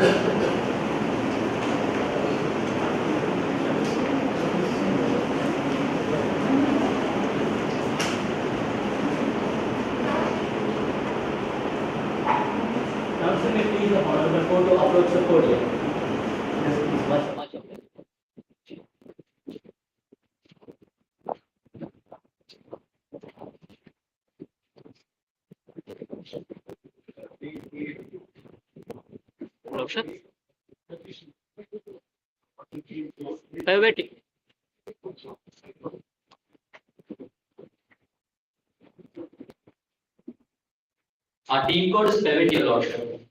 Council may please the Honorable Court to approach the podium. Yes, please, much of it. Waiting. Our team code is 70, Your Lordship.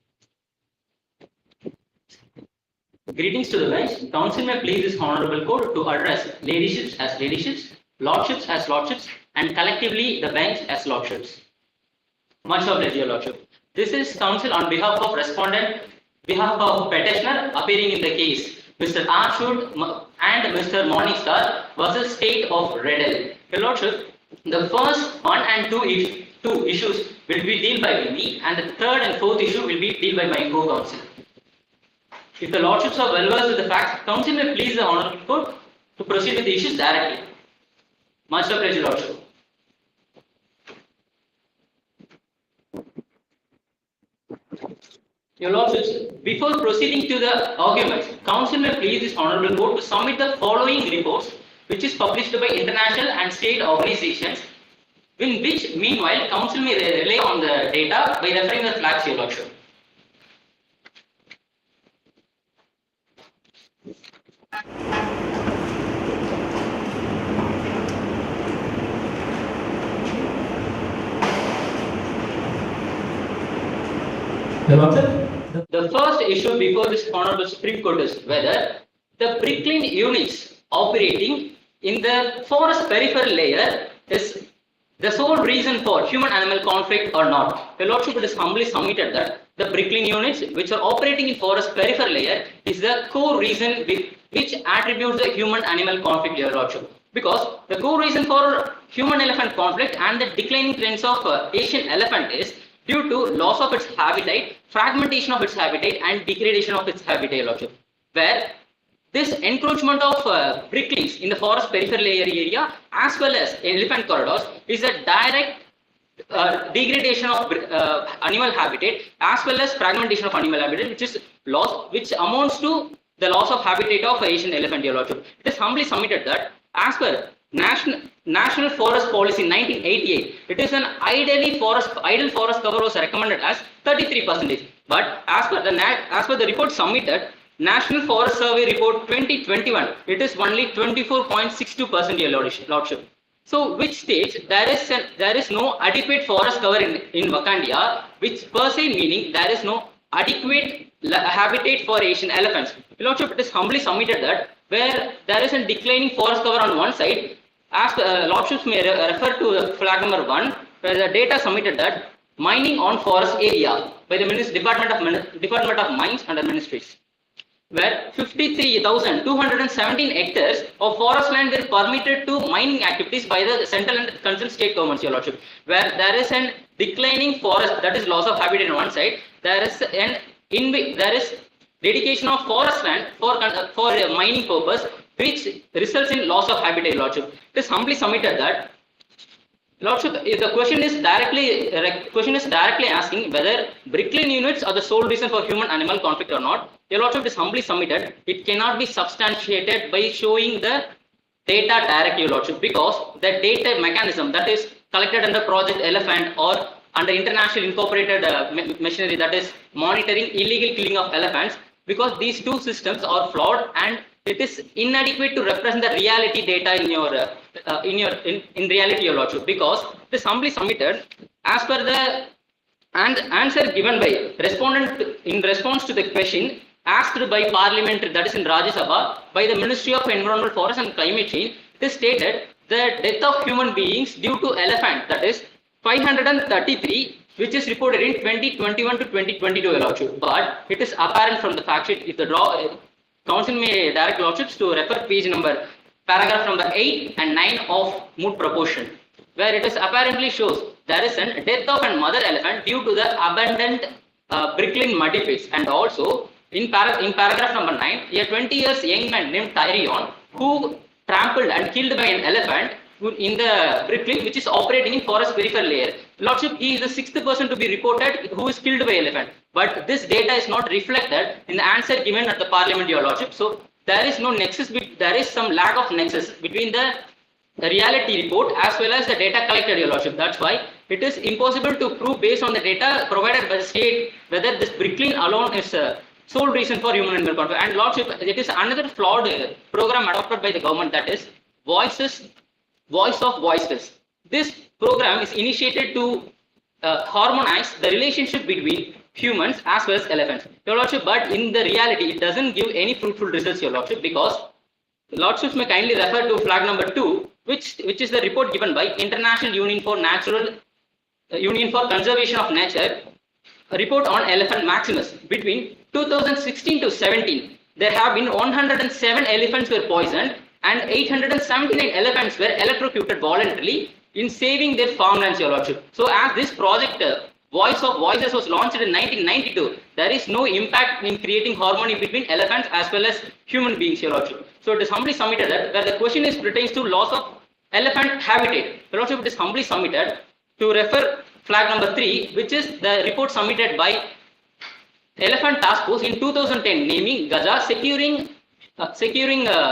Greetings to the bench. Council may please this Honorable Court to address ladyships as ladyships, lordships as lordships, and collectively the bench as lordships. Much obliged, Your Lordship. This is Council on behalf of respondent, behalf of petitioner appearing in the case, Mr. Arshud and Mr. Morningstar versus State of Redel. Your Lordship, the first 1 and 2 issues will be dealt by me, and the third and fourth issue will be dealt by my co-counsel. If the Lordships are well versed with the facts, Council may please the Honorable Court to proceed with the issues directly. Much obliged, Your Lordship. Your Lordships, before proceeding to the arguments, Council may please this Honorable Court to submit the following reports, which is published by international and state organizations, in which, meanwhile, Council may rely on the data by referring the flags, Your Lordship. The first issue before this Honorable Supreme Court is whether the bricklaying units operating in the forest peripheral layer is the sole reason for human-animal conflict or not. The Lordship is humbly submitted that the bricklaying units which are operating in forest peripheral layer is the core reason which attributes the human-animal conflict, Your Lordship. Because the core reason for human-elephant conflict and the declining trends of Asian elephant is due to loss of its habitat, fragmentation of its habitat, and degradation of its habitat, Your Lordship. Where this encroachment of bricklings in the forest peripheral area as well as elephant corridors is a direct degradation of animal habitat as well as fragmentation of animal habitat, which is loss, which amounts to the loss of habitat of Asian elephant, Your Lordship. It is humbly submitted that as per National Forest Policy 1988, it is an idle forest cover was recommended as 33%. But as per the report submitted, National Forest Survey Report 2021, it is only 24.62%, Your Lordship. So, which states there is no adequate forest cover in Vakandia, which per se meaning there is no adequate habitat for Asian elephants. Your Lordship, it is humbly submitted that where there is a declining forest cover on one side, as Lordships may refer to the flag number 1, where the data submitted that mining on forest area by the Department of Mines and Ministries, where 53,217 hectares of forest land were permitted to mining activities by the central and concerned state governments, Your Lordship, where there is a declining forest, that is loss of habitat on one side, there is dedication of forest land for mining purpose, which results in loss of habitat, Lordship. It is humbly submitted that, Lordship, the question is directly asking whether bricklaying units are the sole reason for human-animal conflict or not. Your Lordship, is humbly submitted. It cannot be substantiated by showing the data directly, Your Lordship, because the data mechanism that is collected under Project Elephant or under international incorporated machinery that is monitoring illegal killing of elephants, because these two systems are flawed and it is inadequate to represent the reality data in reality, Your Lordship, because it is humbly submitted as per the answer given by respondent in response to the question asked by Parliament, that is in Rajya Sabha, by the Ministry of Environment, Forest and Climate Change. It is stated the death of human beings due to elephant, that is 533, which is reported in 2021 to 2022, Your Lordship. But it is apparent from the fact sheet, if the Council may direct Lordships to refer page number, paragraph number 8 and 9 of Moot proportion, where it is apparently shows there is a death of a mother elephant due to the abundant bricklaying muddy pits, and also in paragraph number 9, a 20 years young man named Tyrion who trampled and killed by an elephant in the Brooklyn, which is operating in forest peripheral layer. Lordship, he is the sixth person to be reported who is killed by elephant. But this data is not reflected in the answer given at the Parliament, Your Lordship. So there is no nexus, there is some lack of nexus between the reality report as well as the data collected, Your Lordship. That's why it is impossible to prove based on the data provided by the state whether this Brooklyn alone is sole reason for human animal conflict. And Lordship, it is another flawed program adopted by the government, that is Voice of Voiceless. This program is initiated to harmonize the relationship between humans as well as elephants, Your Lordship, but in the reality it doesn't give any fruitful results, Your Lordship, because Lordships may kindly refer to flag number 2, which is the report given by International Union for Conservation of Nature, a report on elephant maximus. Between 2016 to 17, there have been 107 elephants were poisoned and 879 elephants were electrocuted voluntarily in saving their farmlands, Your Lordship. So as this project Voice of Voices was launched in 1992, there is no impact in creating harmony between elephants as well as human beings, Your Lordship. So it is humbly submitted that where the question is pertains to loss of elephant habitat, Your Lordship, it is humbly submitted to refer flag number 3, which is the report submitted by Elephant Task Force in 2010, naming Gaza securing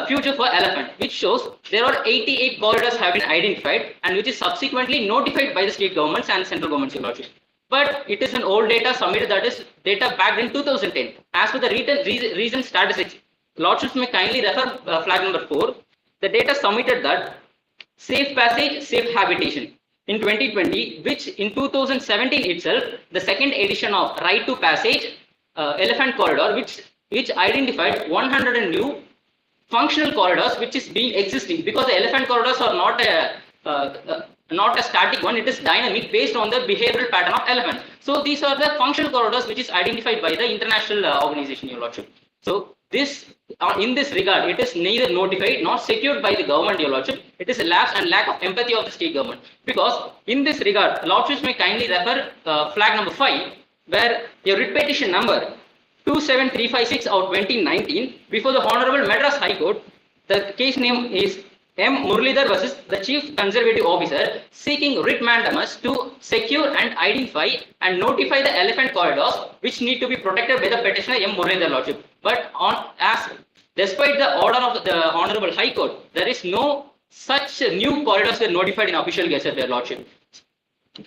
future for elephant, which shows there are 88 corridors have been identified and which is subsequently notified by the state governments and central governments, Your Lordship. But it is an old data submitted, that is data back in 2010. As for the recent statistics, Lordships may kindly refer flag number 4. The data submitted that safe passage, safe habitation in 2020, which in 2017 itself, the second edition of Right to Passage Elephant Corridor, which identified 100 new functional corridors which is being existing, because the elephant corridors are not a static one, it is dynamic based on the behavioral pattern of elephants. So these are the functional corridors which is identified by the international organization, Your Lordship. So this in this regard, it is neither notified nor secured by the government, Your Lordship. It is a lapse and lack of empathy of the state government, because in this regard, Lordships may kindly refer flag number 5, where your writ petition number 27356 of 2019 before the Honorable Madras High Court. The case name is M. Muralidhar versus the Chief Conservative Officer, seeking writ mandamus to secure and identify and notify the elephant corridors which need to be protected by the petitioner M. Muralidhar, Lordship. But despite the order of the Honorable High Court, there is no such new corridors were notified in official gazette, Your Lordship.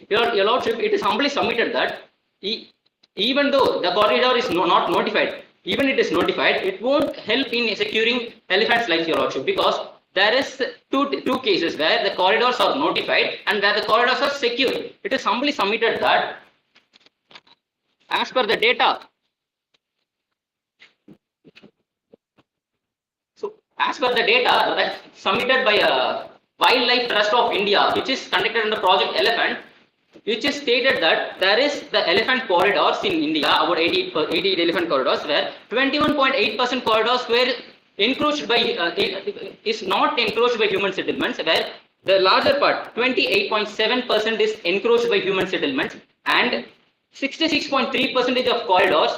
Your Lordship, it is humbly submitted that even though the corridor is not notified, even it is notified, it won't help in securing elephants' lives, Your Lordship, because there is two cases where the corridors are notified and where the corridors are secured. It is humbly submitted that as per the data, that submitted by Wildlife Trust of India, which is conducted under Project Elephant, which is stated that there is the elephant corridors in India, about 88 elephant corridors, where 21.8% corridors were encroached by is not encroached by human settlements, where the larger part 28.7% is encroached by human settlements, and 66.3% of corridors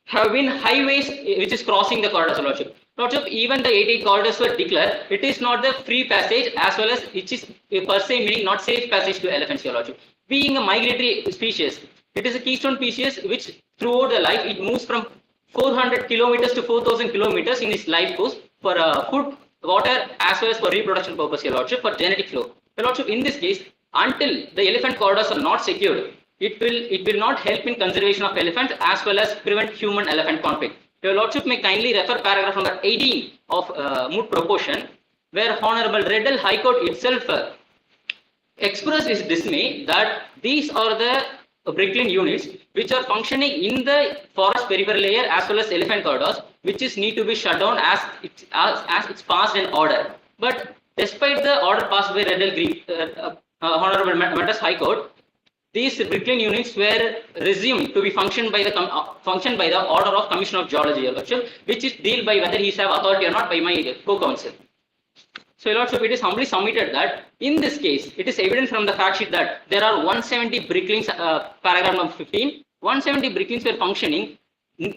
have been highways which is crossing the corridors, Lordship. Lordship, even the 88 corridors were declared, it is not the free passage as well as it is per se meaning not safe passage to elephants, Your Lordship. Being a migratory species, it is a keystone species which throughout the life it moves from 400 kilometers to 4,000 kilometers in its life course for food, water as well as for reproduction purpose, Your Lordship, for genetic flow. Your Lordship, in this case, until the elephant corridors are not secured, it will not help in conservation of elephants as well as prevent human-elephant conflict. Your Lordship may kindly refer paragraph number 18 of Moot proportion, where Honorable Redell High Court itself expressed its dismay that these are the Brooklyn units which are functioning in the forest peripheral layer as well as elephant corridors, which is need to be shut down as it's passed an order. But despite the order passed by Honorable Madras High Court, these Brooklyn units were resumed to be functioned by the order of Commission of Geology, Your Lordship, which is dealt by whether he have authority or not by my co-counsel. So, Your Lordship, it is humbly submitted that in this case, it is evident from the fact sheet that there are 170 Brooklyns, paragraph number 15, 170 Brooklyns were functioning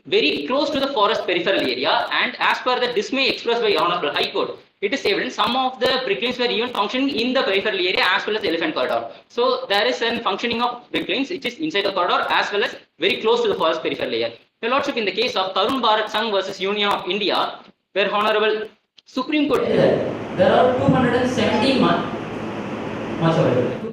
very close to the forest peripheral area, and as per the dismay expressed by Honorable High Court, it is evident some of the bricklines were even functioning in the peripheral area as well as the elephant corridor. So there is a functioning of bricklines which is inside the corridor as well as very close to the forest peripheral area. Your Lordship, in the case of Tarun Bharat Sangh versus Union of India, where Honorable Supreme Court there are 217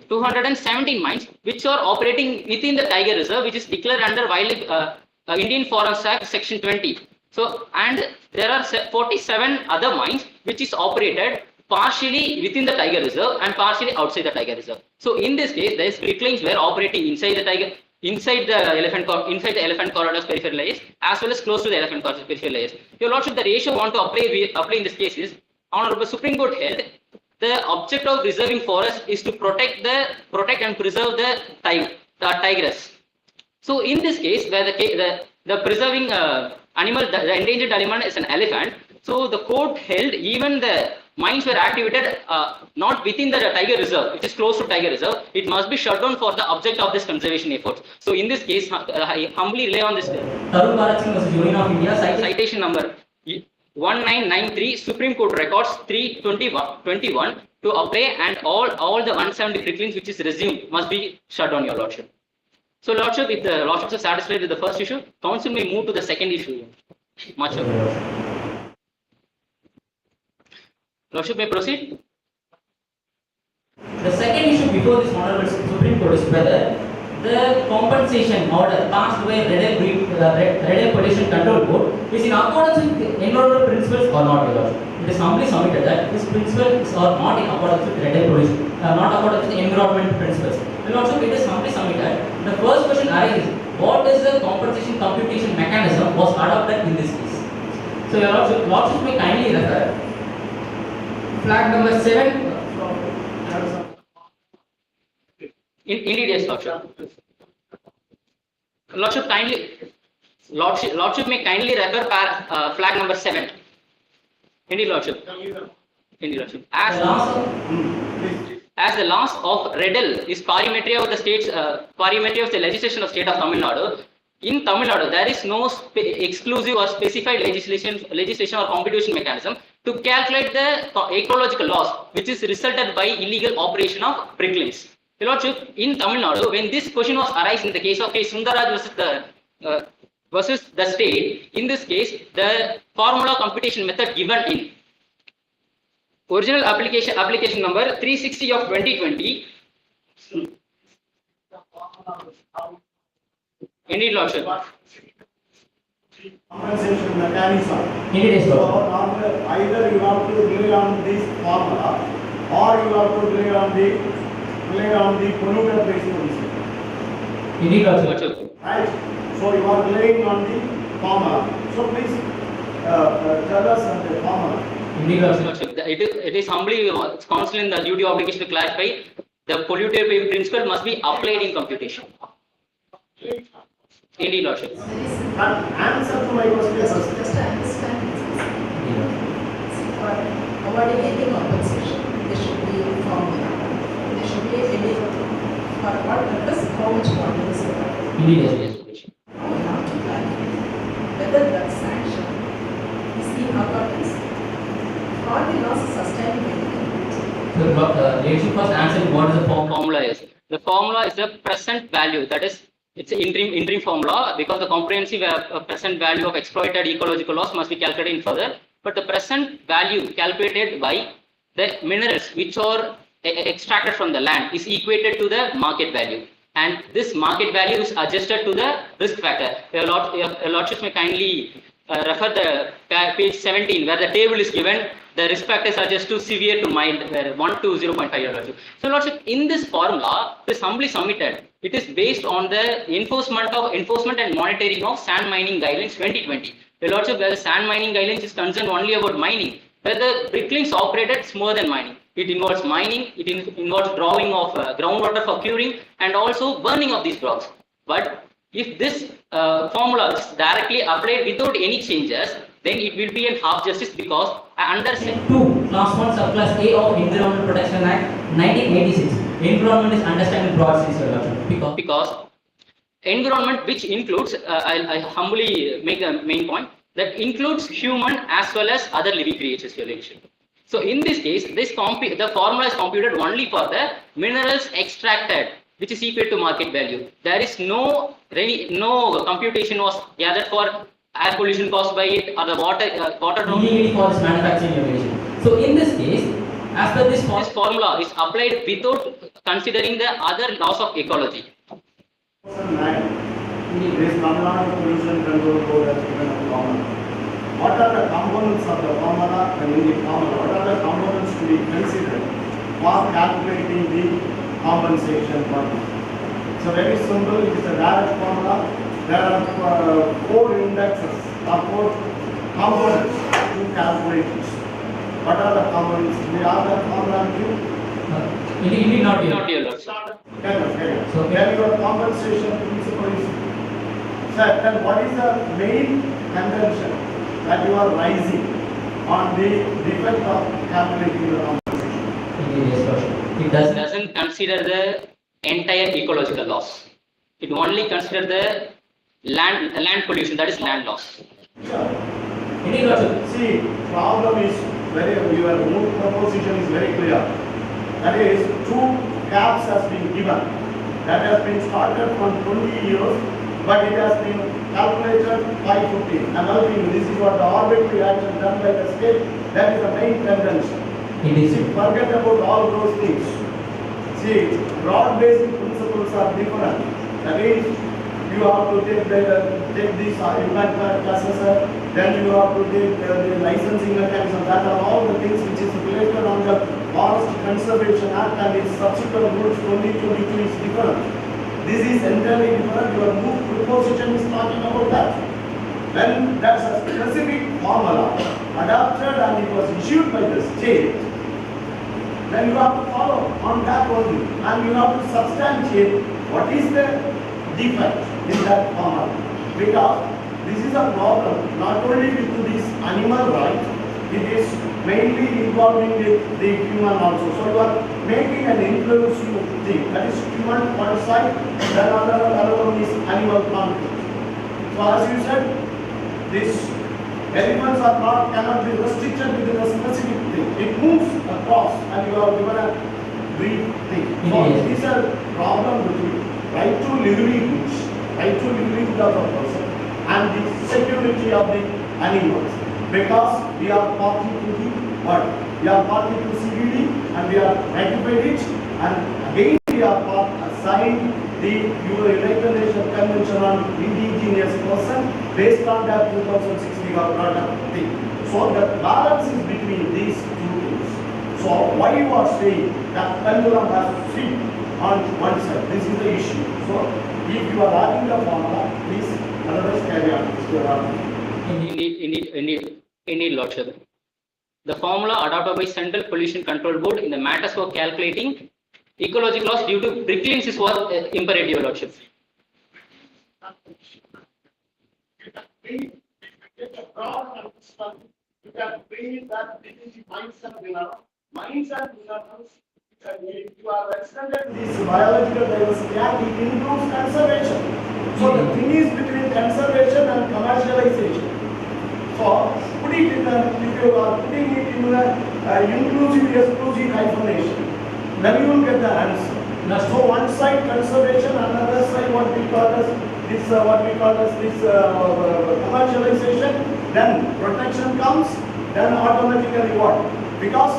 217 mines which are operating within the Tiger Reserve, which is declared under Wildlife Indian Forest Act Section 20. So, and there are 47 other mines which is operated partially within the Tiger Reserve and partially outside the Tiger Reserve. So, in this case, the bricklines were operating inside the elephant corridor's peripheral layers as well as close to the elephant corridor's peripheral layers. Your Lordship, the ratio want to apply in this case is Honorable Supreme Court held the object of reserving forest is to protect and preserve the tigress. So in this case, where the preserving animal, the endangered animal is an elephant. So the court held even the mines were activated not within the Tiger Reserve, which is close to Tiger Reserve. It must be shut down for the object of this conservation efforts. So in this case, I humbly rely on this. Tarun Bharat Singh versus Union of India, citation number 1993, Supreme Court records 321 to apply, and all the 170 bricklines which is resumed must be shut down, Your Lordship. So, Lordship, if the Lordships are satisfied with the first issue, Council may move to the second issue. Much obliged. Lordship may proceed. The second issue before this Honorable Supreme Court is whether the compensation order passed by Red Pollution Control Board is in accordance with environmental principles or not, Your Lordship. It is humbly submitted that these principles are not in accordance with Red Pollution, not accordance with environmental principles. Your Lordship, it is humbly submitted. The first question arises: what is the compensation computation mechanism was adopted in this case? So, Your Lordship may kindly refer flag number 7. Indeed, yes, Lordship. Lordship may kindly refer flag number 7. Indeed, Lordship. Indeed, Lordship. As the loss of Redel is parimetry of the state's parimetry of the legislation of state of Tamil Nadu. In Tamil Nadu, there is no exclusive or specified legislation or computation mechanism to calculate the ecological loss, which is resulted by illegal operation of bricklines. Your Lordship, in Tamil Nadu, when this question was arising in the case of Sundaraj versus the state, in this case, the formula computation method given in original application number 360 of 2020. Indeed, Lordship. Compensation mechanism. Indeed, so either you have to rely on this formula or you have to rely on the polluter based policy. Indeed, Lordship. Right? So you are relying on the formula. So please tell us on the formula. Indeed, Lordship. It is humbly counsel in the duty obligation to clarify the polluter based principle must be applied in computation. Indeed, Lordship. Answer to my question. Just to understand, for awarding any compensation, there should be a formula. There should be a limit for what purpose, how much quantity is required. Indeed, yes. Now we have to clarify whether that sanction is in accordance or the loss is sustained by the community. So, Lordship first answer what is the Formula is. The formula is the present value, that is, it's an interim formula because the comprehensive present value of exploited ecological loss must be calculated in further. But the present value calculated by the minerals which are extracted from the land is equated to the market value, and this market value is adjusted to the risk factor. Your Lordship may kindly refer the page 17 where the table is given. The risk factors are just to severe to mild, where 1 to 0.5, Your Lordship. So, Lordship, in this formula, it is humbly submitted. It is based on the enforcement and monitoring of sand mining guidelines 2020. Your Lordship, where the sand mining guidelines is concerned only about mining, where the bricklines operated, it's more than mining. It involves mining, it involves drawing of groundwater for curing, and also burning of these blocks. But if this formula is directly applied without any changes, then it will be a half justice because under Section 2, Class 1, Subclass A of Environmental Protection Act 1986. Environment is understood in broad sense, Your Lordship. Because environment which includes, I humbly make a main point, that includes human as well as other living creatures, Your Lordship. So in this case, the formula is computed only for the minerals extracted, which is equal to market value. There is no computation was gathered for air pollution caused by it or the water Immediately for this manufacturing regulation. So in this case, as per this formula is applied without considering the other laws of ecology. 2009, this Tamil Nadu Pollution Control Board has given a formula. What are the components of the formula and in the formula? What are the components to be considered for calculating the compensation formula? So very simple, it is a direct formula. There are 4 indexes or 4 components to calculate it. What are the components? We have the formula due. it need not be. Not Your Lordship. So then your compensation principle is set. Then what is the main contention that you are raising on the defect of calculating the compensation? Yes, Lordship. It Doesn't consider the entire ecological loss. It only consider the land pollution, that is land loss. Sure. It is Lordship. See, problem is your Moot proposition is very clear. That is, 2 caps has been given. That has been started from 20 years, but it has been calculated by 15. And this is what the arbitrary action done by the state. That is the main contention. It is. See, forget about all those things. See, broad-based principles are different. That is, you have to take this impact assessor, then you have to take the licensing mechanism. That are all the things which is related on the Forest Conservation Act and its subsequent rules 2022 is different. This is entirely different. Your Moot proposition is talking about that. When that's a specific formula adopted and it was issued by the state, then you have to follow on that only, and you have to substantiate what is the defect in that formula. Because this is a problem not only with this animal right, it is mainly involving with the human also. So you are making an inclusive thing, that is human one side, then another one is animal conflict. So as you said, these elements are cannot be restricted within a specific thing. It moves across and you have given a brief thing. So these are problem between right to livelihoods, right to livelihood of a person and the security of the animals. Because we are party to the what? We are party to CBD and we are ratified it, and again we are assigned the United Nations Convention on Indigenous Person based on that 2006 we have brought up thing. So the balance is between these 2 things. So why you are saying that pendulum has to sit on one side? This is the issue. So if you are having the formula, please otherwise carry on. Indeed, Lordship. The formula adopted by Central Pollution Control Board in the matters for calculating ecological loss due to bricklings is what imperative, Lordship. You can bring that mindset minerals. You are extended this biological diversity and it improves conservation. So the thing is between conservation and commercialization. So put it in if you are putting it in the inclusive exclusive hyphenation, then you will get the answer. So one side conservation, another side what we call as commercialization, then protection comes, then automatically what? Because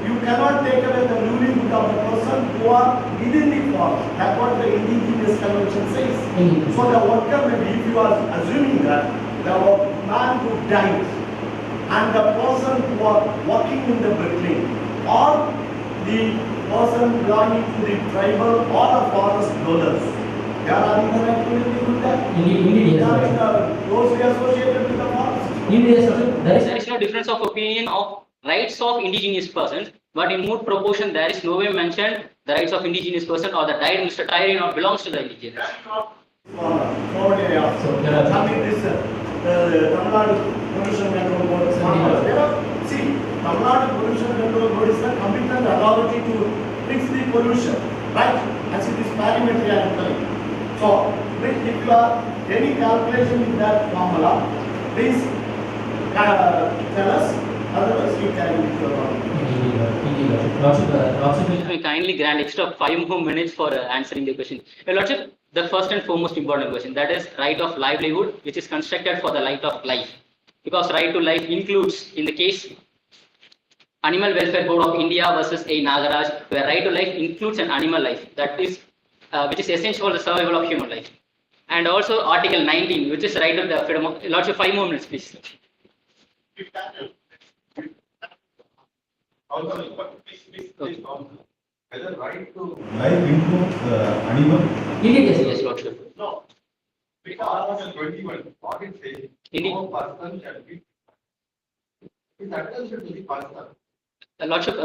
you cannot take away the livelihood of the person who are within the forest. That's what the Indigenous Convention says. So the worker may be, if you are assuming that the man who died and the person who are working in the bricklaying or the person belonging to the tribal or the forest dwellers, they are interacting with that. Indeed, They are closely associated with the forest. Indeed, There is no difference of opinion of rights of indigenous persons, but in Moot proportion there is no way mentioned the rights of indigenous person or the died Mr. Tyree not belongs to the indigenous. Tamil Nadu Pollution Control Board. See, Tamil Nadu Pollution Control Board is the competent authority to fix the pollution, right? As it is parametry I am telling. So if you are any calculation in that formula, please tell us, otherwise you carry it to the Lordship, May kindly grant extra 5 more minutes for answering the question. Your Lordship, the first and foremost important question, that is right of livelihood, which is constructed for the right of life. Because right to life includes, in the case Animal Welfare Board of India versus A. Nagaraj, where right to life includes an animal life, that is, which is essential for the survival of human life. And also Article 19, which is right of the freedom of. Lordship, 5 more minutes, please. Whether right to life includes animal? Indeed, Yes, Lordship. No. Because Article 21, what it says, Indeed. no person shall be. It addresses to the person. Lordship,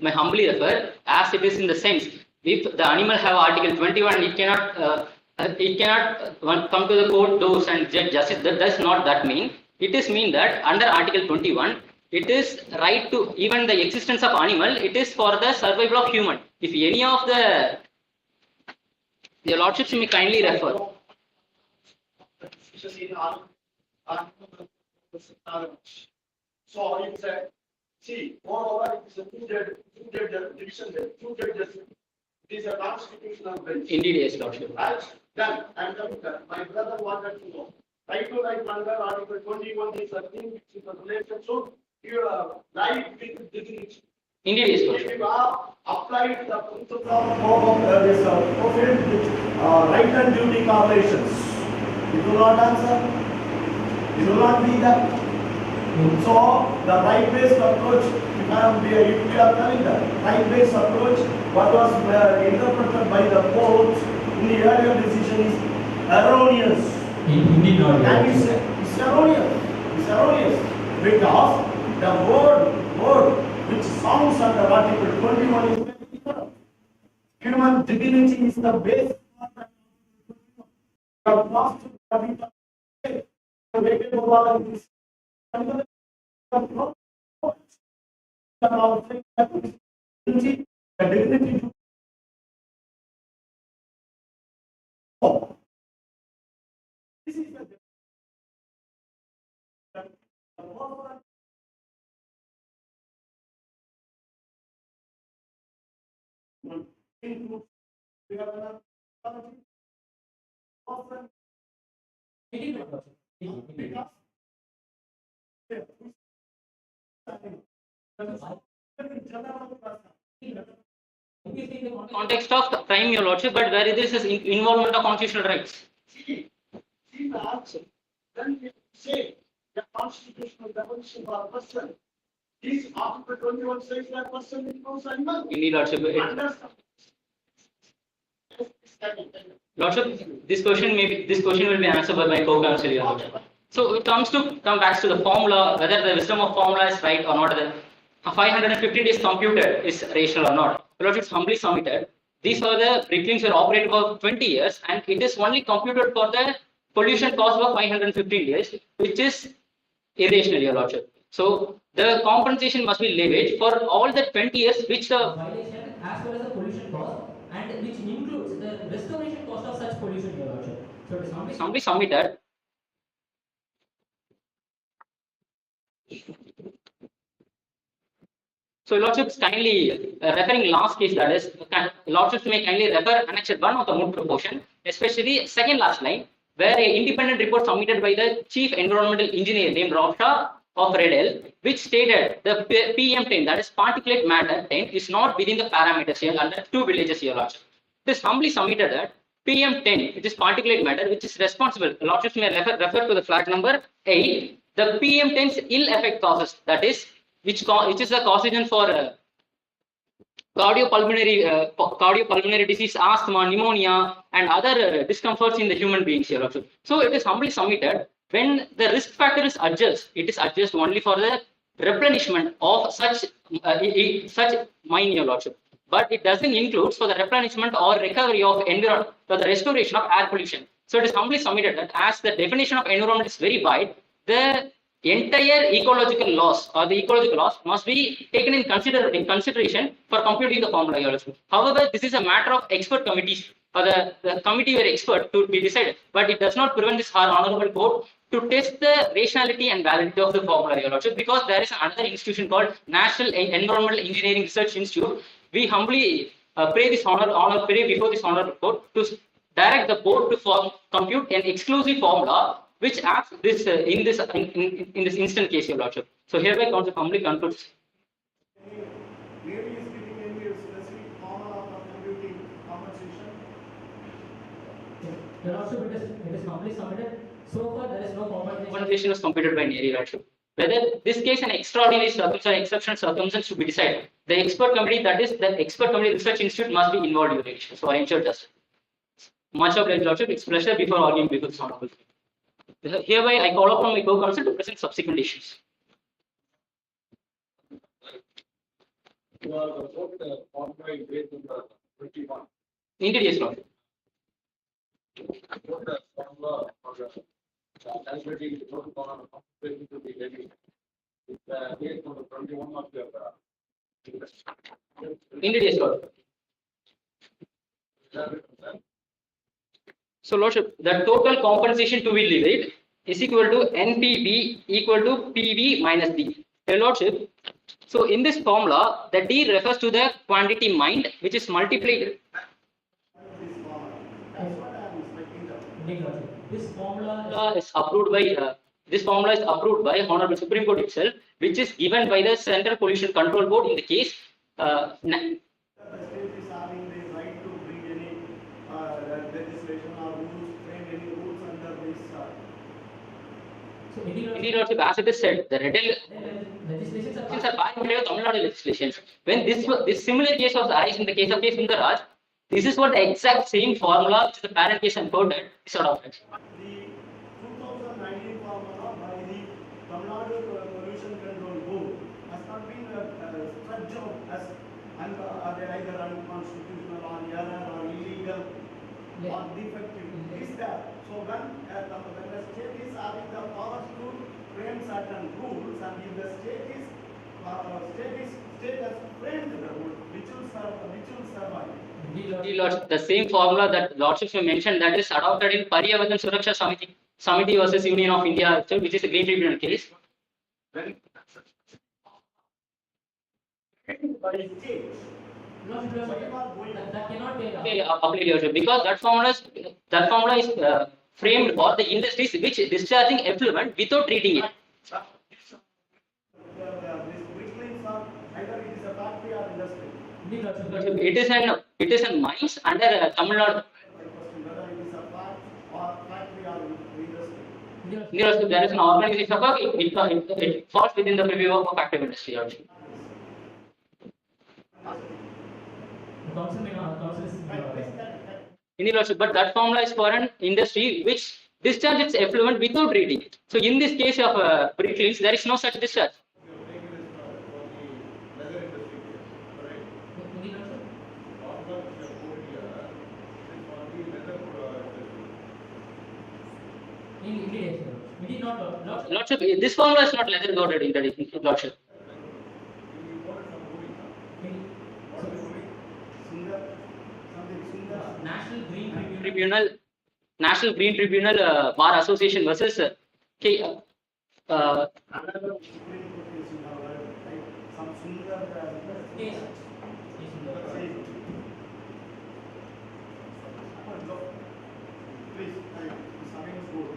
may humbly refer, as it is in the sense, if the animal have Article 21, it cannot come to the court doors and judge justice. That does not that mean. It is mean that under Article 21, it is right to even the existence of animal. It is for the survival of human. If any of the your Lordship may kindly refer. So it's a, see, moreover, it's a two-judge division, two judges. It is a constitutional bench. Indeed, yes, Lordship. Right? Then, I'm coming there. My brother wanted to know. Right to life under Article 21 is a thing which is a relation to your life with dignity. Indeed, yes, If Lordship. you are applied the principle of this fulfilled with right and duty correlations, you do not answer, you do not be that. So the right-based approach, if we are telling that right-based approach, what was interpreted by the court in the earlier decision is erroneous. Indeed, not. Can you say it's erroneous? It's erroneous because the word which sounds under Article 21 is very different. Human dignity is the base. This is the Context of crime, your Lordship, but where this is involvement of constitutional rights. See the answer. Then we say the constitutional definition for a person is Article 21 says that person includes animal. Indeed, Lordship. Understand? Lordship, this question will be answered by my co-counsel, your Lordship. So it come back to the formula, whether the wisdom of formula is right or not. The 515 days computed is rational or not. Your Lordship humbly submitted. These are the bricklayings were operated for 20 years, and it is only computed for the pollution cost of 515 days, which is irrational, your Lordship. So the compensation must be levied for all the 20 years which the Violation as well as the pollution cost, and which includes the restoration cost of such pollution, your Lordship. So it is humbly submitted. So Lordships kindly referring last case, that is, Lordships may kindly refer Annex 1 of the Moot proportion, especially second last line, where an independent report submitted by the Chief Environmental Engineer named Robshaw of Redel, which stated the PM10, that is particulate matter 10, is not within the parameters here under two villages here, Lordship. It is humbly submitted that PM10, which is particulate matter, which is responsible. Lordships may refer to the flag number 8. The PM10's ill effect causes, that is, which is the causagen for cardiopulmonary disease, asthma, pneumonia, and other discomforts in the human beings here also. So it is humbly submitted when the risk factor is adjusted. It is adjusted only for the replenishment of such mine, your Lordship. But it doesn't include for the replenishment or recovery of environment or the restoration of air pollution. So it is humbly submitted that as the definition of environment is very wide, the entire ecological loss or the ecological loss must be taken in consideration for computing the formula also. However, this is a matter of expert committees or the committee were expert to be decided, but it does not prevent this honorable court to test the rationality and validity of the formula also, because there is another institution called National Environmental Engineering Research Institute. We humbly pray this pray before this honorable court to direct the board to compute an exclusive formula which acts this in this instant case, your lordship. So hereby council humbly concludes. Navy is giving any specific formula for computing compensation? Your lordship, it is completely submitted. So far, there is no compensation. Compensation was computed by Navy lordship. Whether this case an extraordinary circumstance or exceptional circumstance should be decided. The expert committee, that is the expert committee research institute, must be involved in it. So I ensure justice. Much obliged, lordship. It's pleasure before arguing before this honorable. Hereby, I call upon my co-counsel to present subsequent issues. You are the fourth formula in grade number 21. Indeed, yes, lordship. What the formula for the calculating the total power of compensation to be levied? It's grade number 21 of your. Indeed, yes, lordship. So, lordship, the total compensation to be levied is equal to NPB equal to PB minus D. Your lordship, so in this formula, the D refers to the quantity mined, which is multiplied. This formula. That's what I am expecting the. Indeed, lordship. This formula This formula is approved by Honorable Supreme Court itself, which is given by the Central Pollution Control Board in the case. The state is having the right to bring any legislation or rules, frame any rules under this. So, indeed, Indeed, lordship, as it is said, the legislations are are by way of Tamil Nadu legislation. When this similar case was arised in the case of K. Sundaraj, this is what the exact same formula which the parent case encoded is adopted. The 2019 formula by the Tamil Nadu Pollution Control Board has not been stretched out as either unconstitutional or error or illegal or defective. Is there? So when the state is having the power to frame certain rules, and if the state has framed the rule, which will survive. Indeed, lordship, the same formula that lordship you mentioned, that is adopted in Paryavatan Suraksha Samiti versus Union of India, which is a Green Tribunal case. By state. Lordship, that cannot be. Applied, lordship, because that formula is framed for the industries which discharging effluent without treating it. These bricklings are either it is a factory or industry. Indeed, lordship. It is in mines under Tamil Nadu. Question whether it is a factory or industry. Indeed, lordship, there is an organization of work, it falls within the purview of active industry, lordship. The council may not. Council is. Indeed, lordship, but that formula is for an industry which discharges effluent without treating it. So in this case of bricklings, there is no such discharge. You are taking this for the leather industry, correct? Indeed, lordship. Formula which you have quoted here is for the leather industry. Indeed, yes, sir. Indeed, not lordship. Lordship, this formula is not leather coated, lordship. You quoted some ruling, huh? What is the ruling? Sundar, something Sundar. National Green Tribunal Bar Association versus Another Supreme Court case in our right? Some Sundar. Yes. Please, something is good.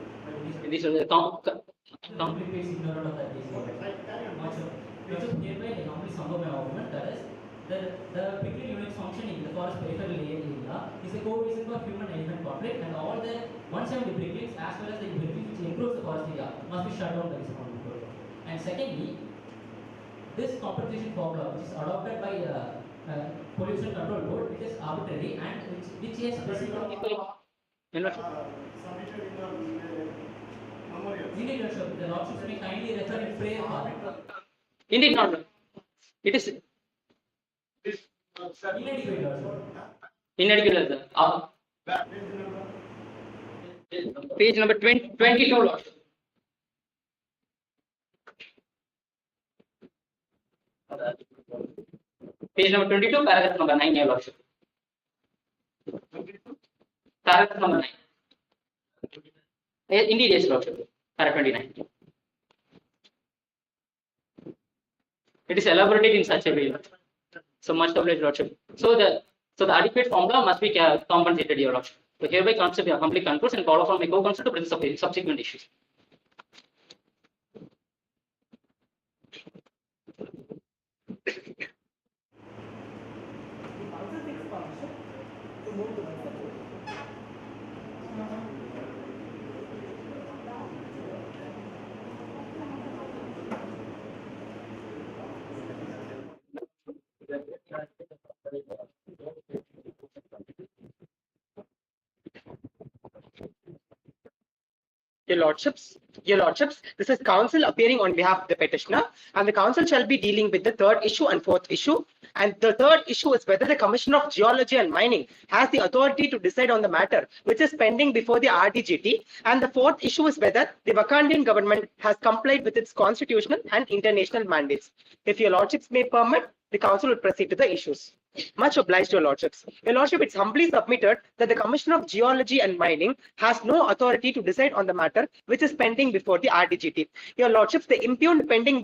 this is the Complete case ignorant of that case. Lordship, hereby I humbly sum up my argument. That is, the prickly units functioning in the forest peripheral area is a co-reason for human-elephant conflict, and all the 170 pricklings as well as the pricklings which improves the forest area must be shut down by this honorable court. And secondly, this compensation formula which is adopted by Pollution Control Board, it is arbitrary and which is specifically. Submitted in the memorial. Indeed, Lordship, the Lordship may kindly refer in prayer for. Indeed not. It is Inadequate, Lordship. inadequate. Page number 22, lordship. Page number 22, paragraph number 9, Your Lordship. Paragraph number 9. Indeed, yes, Lordship. Paragraph 29. It is elaborated in such a way. So much obliged, Lordship. So the adequate formula must be compensated, Your Lordship. So hereby concept your complete concludes and follow from my co-counsel to present subsequent issues. Your Lordships, this is counsel appearing on behalf of the petitioner, and the counsel shall be dealing with the third issue and fourth issue. And the third issue is whether the Commissioner of Geology and Mining has the authority to decide on the matter, which is pending before the RDGT. And the fourth issue is whether the Vacandian government has complied with its constitutional and international mandates. If your Lordships may permit, the council will proceed to the issues. Much obliged, Your Lordships. Your Lordship, it's humbly submitted that the Commissioner of Geology and Mining has no authority to decide on the matter which is pending before the RDGT. Your Lordships, the impugned pending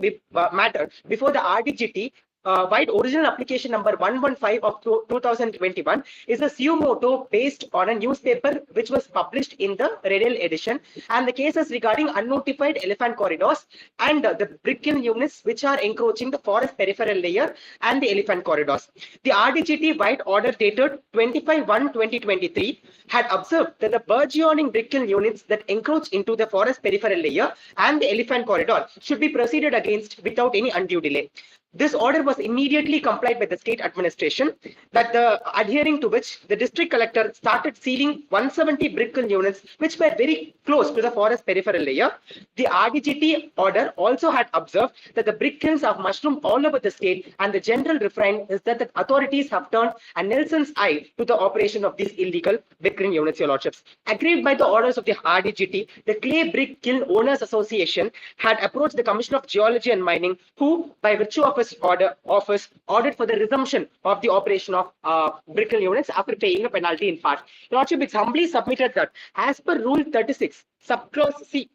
matter before the RDGT, White original application number 115 of 2021 is a suo motu based on a newspaper which was published in the Redel edition, and the case is regarding unnotified elephant corridors and the brick kiln units which are encroaching the forest peripheral layer and the elephant corridors. The RDGT White order dated 25/1/2023 had observed that the burgeoning brick kiln units that encroach into the forest peripheral layer and the elephant corridor should be proceeded against without any undue delay. This order was immediately complied by the state administration, that adhering to which the district collector started sealing 170 brick kiln units which were very close to the forest peripheral layer. The RDGT order also had observed that the brick kilns have mushroomed all over the state, and the general refrain is that the authorities have turned a Nelson's eye to the operation of these illegal brick kiln units, Your Lordships. Aggrieved by the orders of the RDGT, the Clay Brick Kiln Owners Association had approached the Commissioner of Geology and Mining, who, by virtue of his ordered for the resumption of the operation of brick kiln units after paying a penalty in part. Your Lordship, it's humbly submitted that as per Rule 36, subclause C,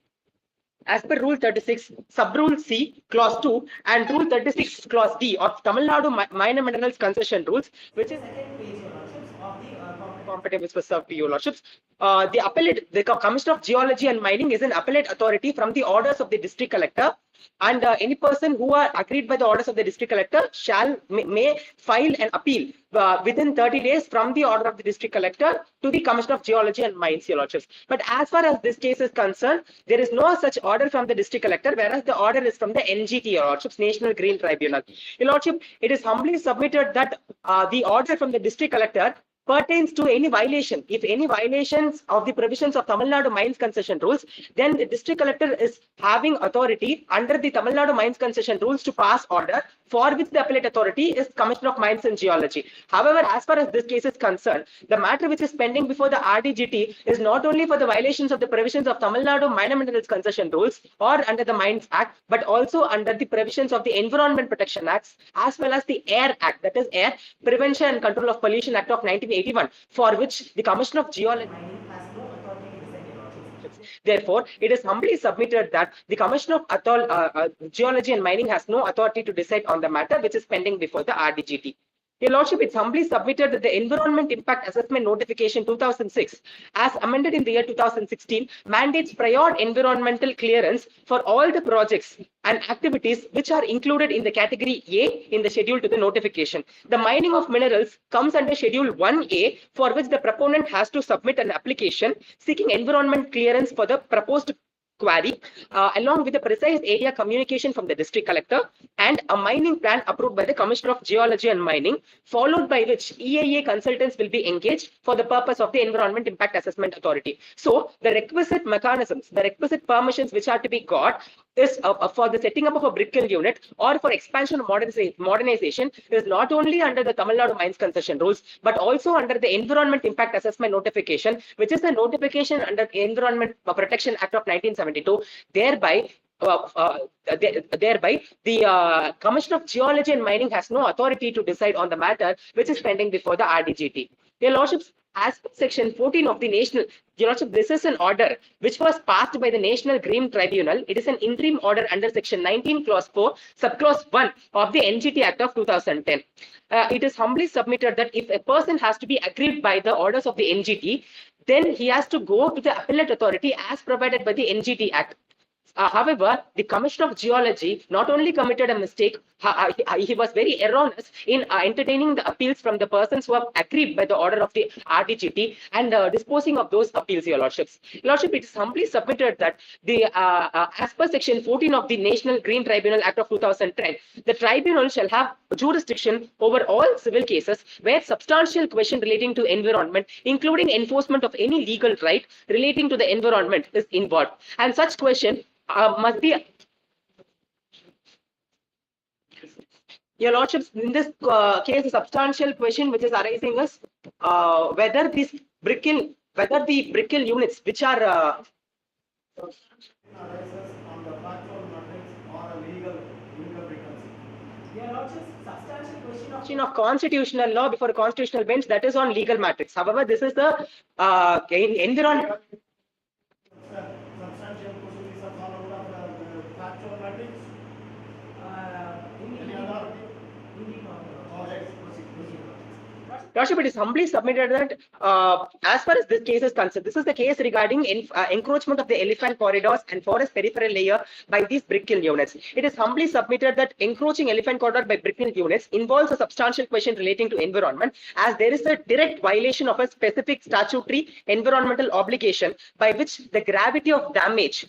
as per Rule 36, Subrule C, Clause 2, and Rule 36, Clause D of Tamil Nadu Minor Minerals Concession Rules, which is second page, Your Lordships, of the competitive which was served to Your Lordships. The Commissioner of Geology and Mining is an appellate authority from the orders of the district collector, and any person who are agreed by the orders of the district collector may file an appeal within 30 days from the order of the district collector to the Commissioner of Geology and Mines, Your Lordships. But as far as this case is concerned, there is no such order from the district collector, whereas the order is from the NGT, Your Lordships, National Green Tribunal. Your Lordship, it is humbly submitted that the order from the district collector pertains to any violation. If any violations of the provisions of Tamil Nadu Mines Concession Rules, then the district collector is having authority under the Tamil Nadu Mines Concession Rules to pass order, for which the appellate authority is Commissioner of Mines and Geology. However, as far as this case is concerned, the matter which is pending before the RDGT is not only for the violations of the provisions of Tamil Nadu Minor Minerals Concession Rules or under the Mines Act, but also under the provisions of the Environment Protection Acts, as well as the Air Act, that is Air Prevention and Control of Pollution Act of 1981, for which the Commissioner of Geology and Mining has no authority to decide. Therefore, it is humbly submitted that the Commissioner of Geology and Mining has no authority to decide on the matter which is pending before the RDGT. Your Lordship, it's humbly submitted that the Environment Impact Assessment Notification 2006, as amended in the year 2016, mandates prior environmental clearance for all the projects and activities which are included in the category A in the schedule to the notification. The mining of minerals comes under Schedule 1A, for which the proponent has to submit an application seeking environment clearance for the proposed quarry, along with the precise area communication from the district collector and a mining plan approved by the Commissioner of Geology and Mining, followed by which EIA consultants will be engaged for the purpose of the Environment Impact Assessment Authority. So the requisite mechanisms, the requisite permissions which are to be got is for the setting up of a brick kiln unit or for expansion or modernization is not only under the Tamil Nadu Mines Concession Rules, but also under the Environment Impact Assessment Notification, which is the notification under the Environment Protection Act of 1972, thereby thereby, the Commission of Geology and Mining has no authority to decide on the matter which is pending before the RDGT. Your Lordships, as per Section 14 of the National, Your Lordship, this is an order which was passed by the National Green Tribunal. It is an interim order under Section 19, Clause 4, Subclause 1 of the NGT Act of 2010. It is humbly submitted that if a person has to be aggrieved by the orders of the NGT, then he has to go to the appellate authority as provided by the NGT Act. However, the Commission of Geology not only committed a mistake, he was very erroneous in entertaining the appeals from the persons who have aggrieved by the order of the RDGT and disposing of those appeals, Your Lordships. Your Lordship, it is humbly submitted that the as per Section 14 of the National Green Tribunal Act of 2010, the tribunal shall have jurisdiction over all civil cases where substantial question relating to environment, including enforcement of any legal right relating to the environment, is involved. And such question must be, Your Lordships, in this case, a substantial question which is arising is whether the brick kiln units which are Arises on the factual matrix or a legal reconciliation. Your Lordships, substantial question question of constitutional law before a constitutional bench, that is on legal matrix. However, this is the environment. Substantial question is a follow up of factual matrix. Any authority? Oh, let's proceed. Lordship, it is humbly submitted that as far as this case is concerned, this is the case regarding encroachment of the elephant corridors and forest peripheral layer by these brick kiln units. It is humbly submitted that encroaching elephant corridor by brick kiln units involves a substantial question relating to environment, as there is a direct violation of a specific statutory environmental obligation by which the gravity of damage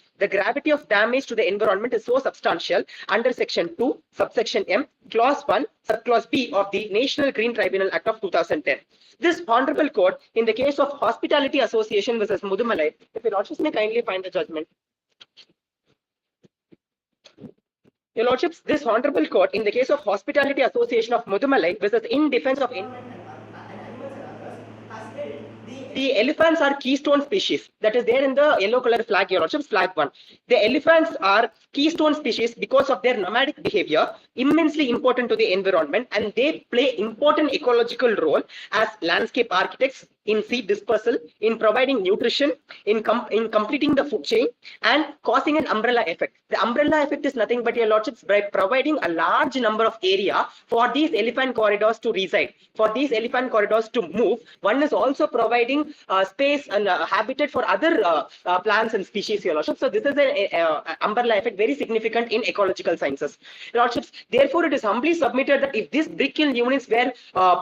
to the environment is so substantial under Section 2, subsection M, Clause 1, subclause B of the National Green Tribunal Act of 2010. This Honorable Court, in the case of Hospitality Association versus Mudumalai, if Your Lordships may kindly find the judgment. Your Lordships, this Honorable Court, in the case of Hospitality Association of Mudumalai versus in defense of the elephants are keystone species. That is there in the yellow color flag, Your Lordships, flag 1. The elephants are keystone species because of their nomadic behavior, immensely important to the environment, and they play important ecological role as landscape architects, in seed dispersal, in providing nutrition, in completing the food chain, and causing an umbrella effect. The umbrella effect is nothing but, Your Lordships, by providing a large number of area for these elephant corridors to reside, for these elephant corridors to move. One is also providing space and habitat for other plants and species, Your Lordships. So this is an umbrella effect, very significant in ecological sciences. Your Lordships, therefore, it is humbly submitted that if these brick kiln units were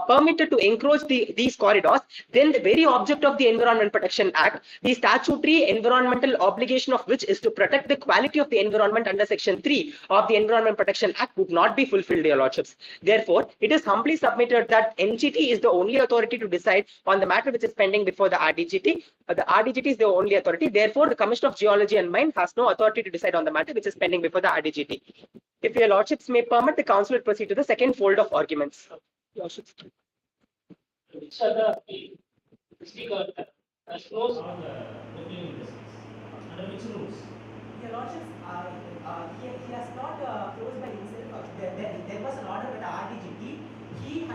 permitted to encroach these corridors, then the very object of the Environment Protection Act, the statutory environmental obligation of which is to protect the quality of the environment under Section 3 of the Environment Protection Act, would not be fulfilled, Your Lordships. Therefore, it is humbly submitted that NGT is the only authority to decide on the matter which is pending before the RDGT. The RDGT is the only authority. Therefore, the Commission of Geology and Mine has no authority to decide on the matter which is pending before the RDGT. If Your Lordships may permit, the Council will proceed to the second fold of arguments. Lordships. Sir, the speaker has closed. Under which rules? Your Lordships, he has not closed by himself. There was an order by the RDGT.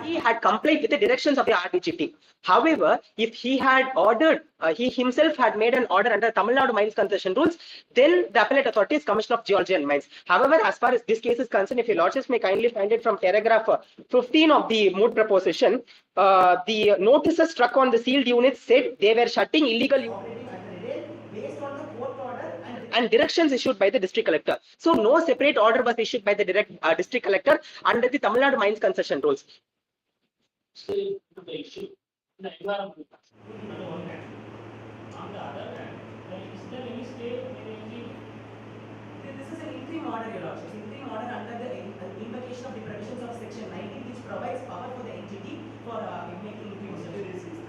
He had complied with the directions of the RDGT. However, if he had ordered, he himself had made an order under Tamil Nadu Mines Concession Rules, then the appellate authority is Commission of Geology and Mines. However, as far as this case is concerned, if Your Lordships may kindly find it from paragraph 15 of the Moot proposition, the notices struck on the sealed units said they were shutting illegal based on the court order and directions issued by the district collector. So no separate order was issued by the district collector under the Tamil Nadu Mines Concession Rules. Still the issue in the environment. On the other hand, is there any stay? This is an interim order, Your Lordships. Interim order under the invocation of the provisions of Section 19, which provides power for the NGT for making interim injunction.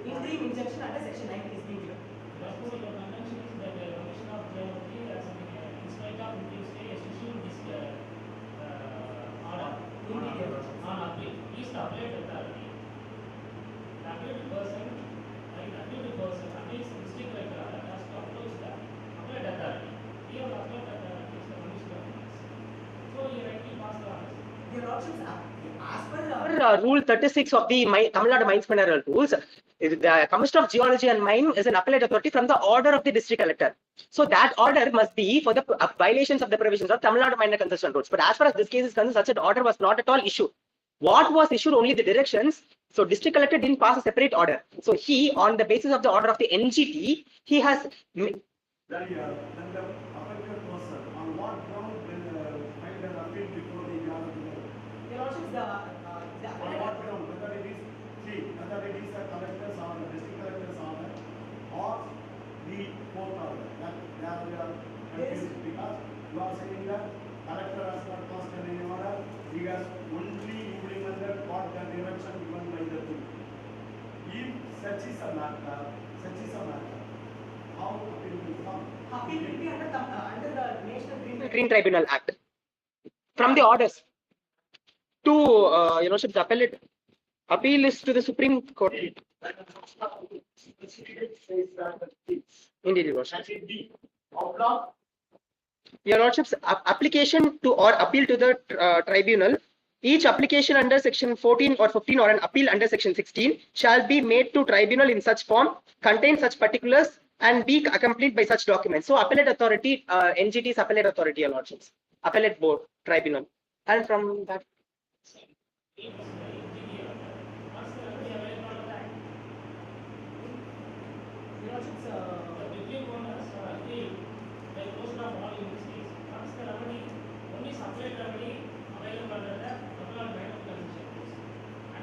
Interim injunction under Section 19 is being given. Therefore, your contention is that the Commission of Geology, as in spite of interim stay, has issued this order on appeal. Is the appellate authority. The appellate person against the district collector has to approach the appellate authority. Rule 36 of the Tamil Nadu Mines Mineral Rules, the Commissioner of Geology and Mine is an appellate authority from the order of the district collector. So that order must be for the violations of the provisions of Tamil Nadu Mine Concession Rules. But as far as this case is concerned, such an order was not at all issued. What was issued only the directions. So district collector didn't pass a separate order. So he, on the basis of the order of the NGT, he has. Then the affected person, on what ground will find an appeal before the honorable? Your Lordship, the On what ground, whether it is the collector's order, district collector's order, or the court order. That we are confused because you are saying that collector has not passed any order, he has only implemented what the direction given by the king. If such is a matter, how appeal will come? appeal will be under the National Green Tribunal Act. From the orders to Your Lordship, the appellate appeal is to the Supreme Court. Indeed, Your Lordship. Your Lordship's application to or appeal to the tribunal. Each application under section 14 or 15 or an appeal under section 16 shall be made to tribunal in such form, contain such particulars, and be accompanied by such documents. So appellate authority, NGT's appellate authority, Your Lordships, appellate board, tribunal, and from that. Your Lordship's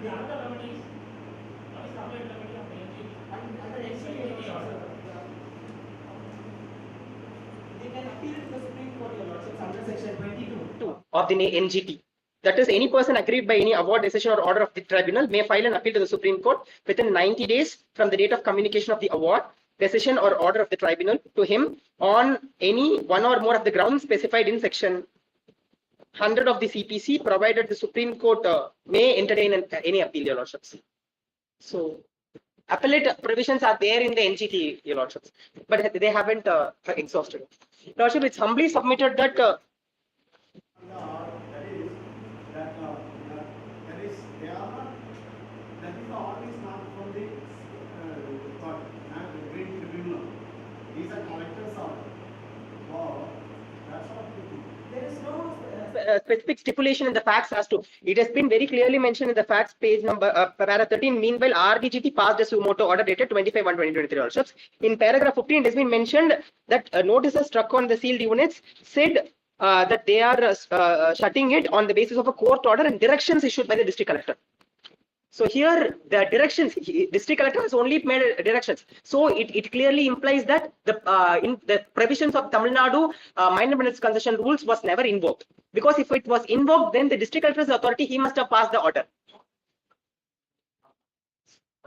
the other remedies, what is the other remedy of the NGT? under NCT, they can appeal to the Supreme Court, Your Lordship, under section 22. Of the NGT. That is, any person aggrieved by any award, decision, or order of the tribunal may file an appeal to the Supreme Court within 90 days from the date of communication of the award, decision, or order of the tribunal to him on any one or more of the grounds specified in section 100 of the CPC, provided the Supreme Court may entertain any appeal, Your Lordships. So, appellate provisions are there in the NGT, Your Lordships, but they haven't exhausted it. Lordship, it's humbly submitted that. That is the order is not from the court and the Green Tribunal. These are collector's order. Wow, that's what we do. There is no Specific stipulation in the facts as to it has been very clearly mentioned in the facts page number para 13. Meanwhile, RDGT passed a suo motu order dated 25/1/2023 also. In paragraph 15, it has been mentioned that notices struck on the sealed units said that they are shutting it on the basis of a court order and directions issued by the district collector. So here the directions, district collector has only made directions. So it clearly implies that in the provisions of Tamil Nadu Mine and Minerals Concession Rules was never invoked. Because if it was invoked, then the district collector's authority, he must have passed the order.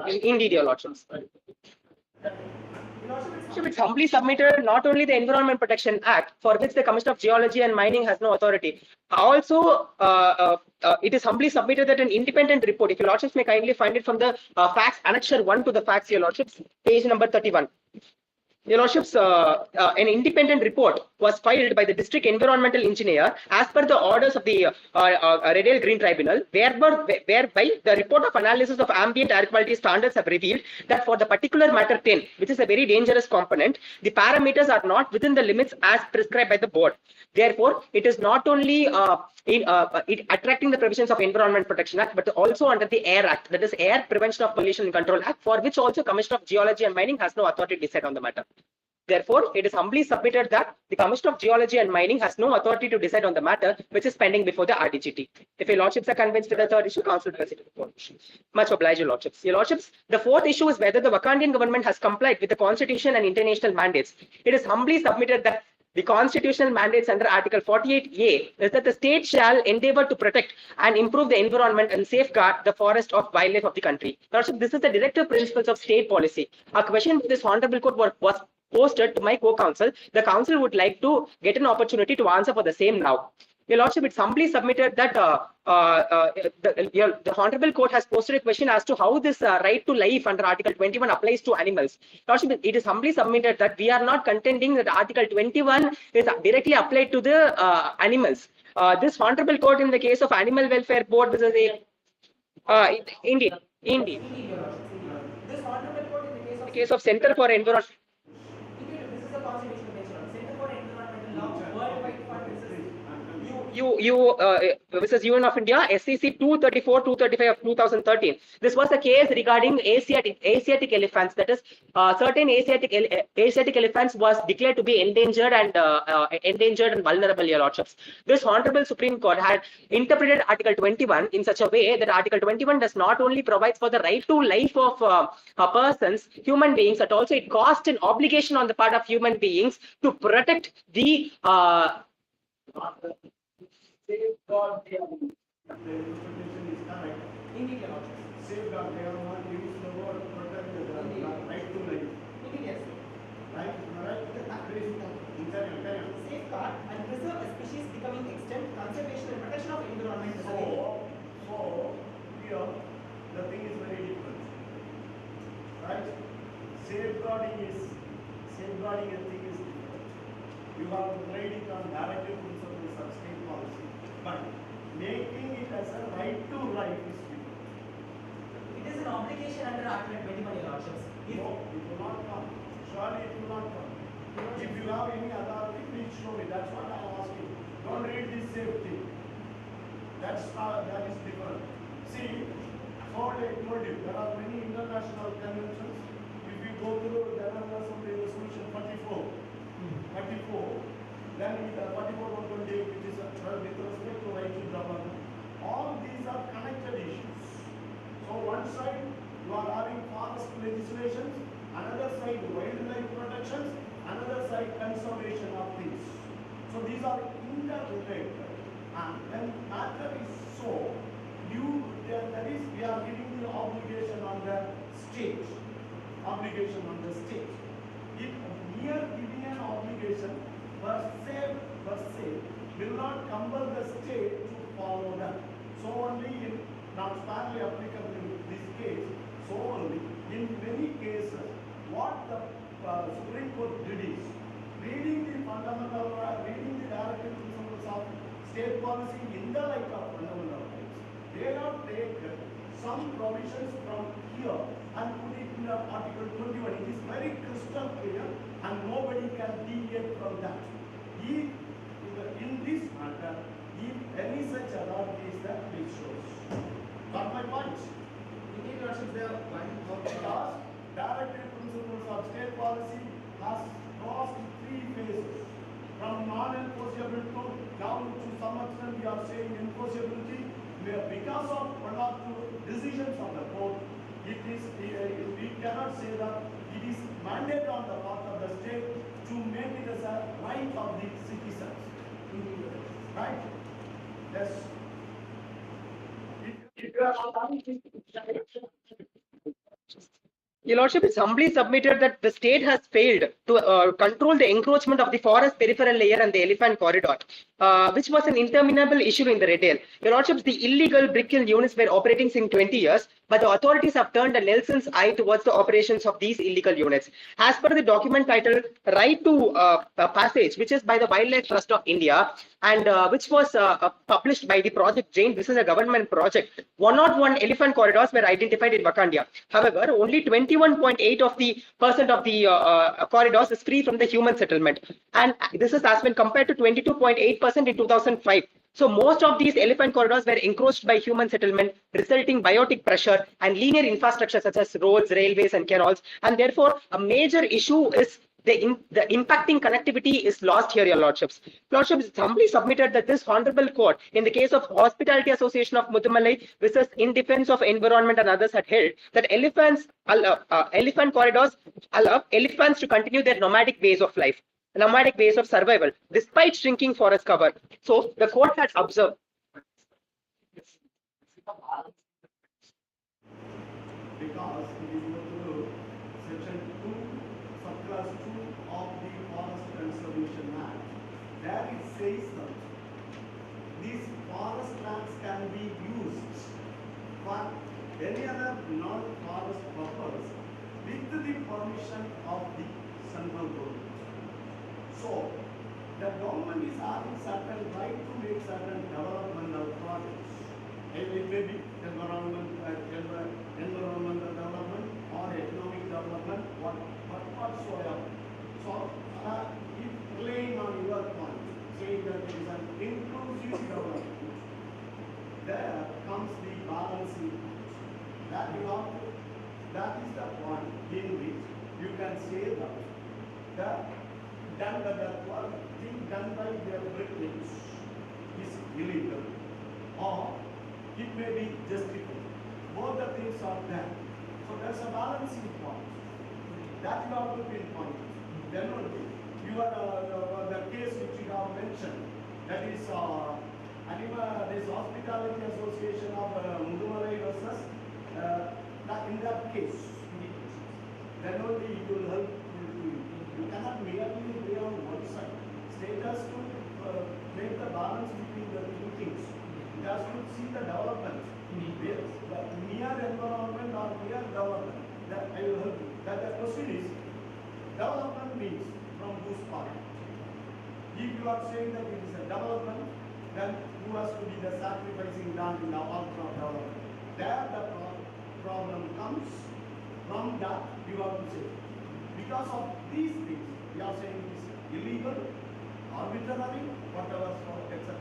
Indeed, Your Lordships. It's humbly submitted not only the Environment Protection Act, for which the Commissioner of Geology and Mining has no authority. Also, it is humbly submitted that an independent report, if Your Lordships may kindly find it from the facts, annexure 1 to the facts, Your Lordships, page number 31. Your Lordships, an independent report was filed by the district environmental engineer as per the orders of the Redale Green Tribunal, whereby the report of analysis of ambient air quality standards have revealed that for the particular matter 10, which is a very dangerous component, the parameters are not within the limits as prescribed by the board. Therefore, it is not only attracting the provisions of Environment Protection Act, but also under the Air Act, that is Air Prevention of Pollution and Control Act, for which also Commissioner of Geology and Mining has no authority to decide on the matter. Therefore, it is humbly submitted that the Commissioner of Geology and Mining has no authority to decide on the matter, which is pending before the RDGT. If Your Lordships are convinced of the third issue, Council will proceed to the fourth issue. Much obliged, Your Lordships. Your Lordships, the fourth issue is whether the Wakandian government has complied with the Constitution and international mandates. It is humbly submitted that the constitutional mandates under Article 48A is that the state shall endeavor to protect and improve the environment and safeguard the forest of wildlife of the country. Lordship, this is the directive principles of state policy. A question to this Honorable Court was posted to my co-counsel. The council would like to get an opportunity to answer for the same now. Your Lordship, it's humbly submitted that the Honorable Court has posted a question as to how this right to life under Article 21 applies to animals. Lordship, it is humbly submitted that we are not contending that Article 21 is directly applied to the animals. This Honorable Court in the case of Animal Welfare Board, this is a Indeed, indeed. Indeed, Your Lordship. Indeed, Your Lordship. This honorable court in the case In of the case of Center for Environment, indeed, this is a constitutional bench, Your Lordship. Center for Environmental Law, Worldwide Fund, this is Mrs. UN of India, SCC 234, 235 of 2013. This was a case regarding Asiatic elephants. That is, certain Asiatic elephants was declared to be endangered and vulnerable, Your Lordships. This Honorable Supreme Court had interpreted Article 21 in such a way that Article 21 does not only provides for the right to life of persons, human beings, but also it caused an obligation on the part of human beings to protect the Safeguard the interpretation is correct. indeed, Your Lordship. Safeguard, they are not use the word protect the right to life. Indeed, yes. Right? Right? Carry on. Safeguard and preserve a species becoming extinct, conservation and protection of environment. is again- So here the thing is very different. Right? Safeguarding a thing is different. You have to write it on directive principles of state policy. But making it as a right to life is different. It is an obligation under Article 21, Your Lordships. No, it will not come. Surely it will not come. If you have any authority, please show me. That's what I am asking. Don't read this safety. That is different. See, so I told you, there are many international conventions. If you go through the Assembly Resolution 34, then 44-128, which is with respect to right to development. All these are connected issues. So one side you are having forest legislations, another side wildlife protections, another side conservation of things. So these are interrelated. And when matter is so, that is, we are giving the obligation on the state. If mere giving an obligation per se will not compel the state to follow them. So only in transparently applicable in this case, so only in many cases, what the Supreme Court did is reading the directive principles of state policy in the light of fundamental rights. They have taken some provisions from here and put it in Article 21. It is very crystal clear and nobody can deviate from that. In this matter, if any such authority is there, please show. Got my point? Indeed, Your Lordships, they are Because directive principles of state policy has crossed three phases. From non-enforceable to down to some extent we are saying enforceability, where because of one or two decisions of the court, we cannot say that it is mandate on the part of the state to make it as a right of the citizens. Right? Yes. If you are Your Lordship, it's humbly submitted that the state has failed to control the encroachment of the forest peripheral layer and the elephant corridor, which was an interminable issue in the retail. Your Lordships, the illegal brick kiln units were operating since 20 years, but the authorities have turned a Nelson's eye towards the operations of these illegal units. As per the document titled Right to Passage, which is by the Wildlife Trust of India, and which was published by the Project Jane. This is a government project. 101 elephant corridors were identified in Vakandia. However, only 21.8% of the corridors is free from the human settlement, and this is as when compared to 22.8% in 2005. So most of these elephant corridors were encroached by human settlement, resulting biotic pressure and linear infrastructure such as roads, railways, and canals. And therefore, a major issue is the impacting connectivity is lost here, Your Lordships. Lordships, it's humbly submitted that this honorable court, in the case of Hospitality Association of Mudumalai versus In Defense of Environment and others, had held that elephant corridors allow elephants to continue their nomadic ways of life, nomadic ways of survival, despite shrinking forest cover. So the court had observed. Because if you go to section 2, subclass 2 of the Forest Conservation Act, there it says that these forest lands can be used for any other non-forest purpose with the permission of the central government. So, the government is having certain right to make certain developmental projects. It may be environmental development or economic development, whatsoever. So, if relying on your point, saying that it is an inclusive development, there comes the balancing point. That is the point in which you can say that the thing done by the British is illegal, or it may be justified. Both the things are there. So there's a balancing point that you have to pinpoint. Then only the case which you have mentioned, that is this hospitality association of Mudumalai versus in that case, then only it will help you cannot merely be on one side. State has to make the balance between the two things. It has to see the development. The near environment or near development. That I will help you. That the question is, development means from whose part? If you are saying that it is a development, then who has to be the sacrificing done in the altar of development? There the problem comes. From that you have to say, because of these things, we are saying it is illegal, arbitrary, whatever, etc.,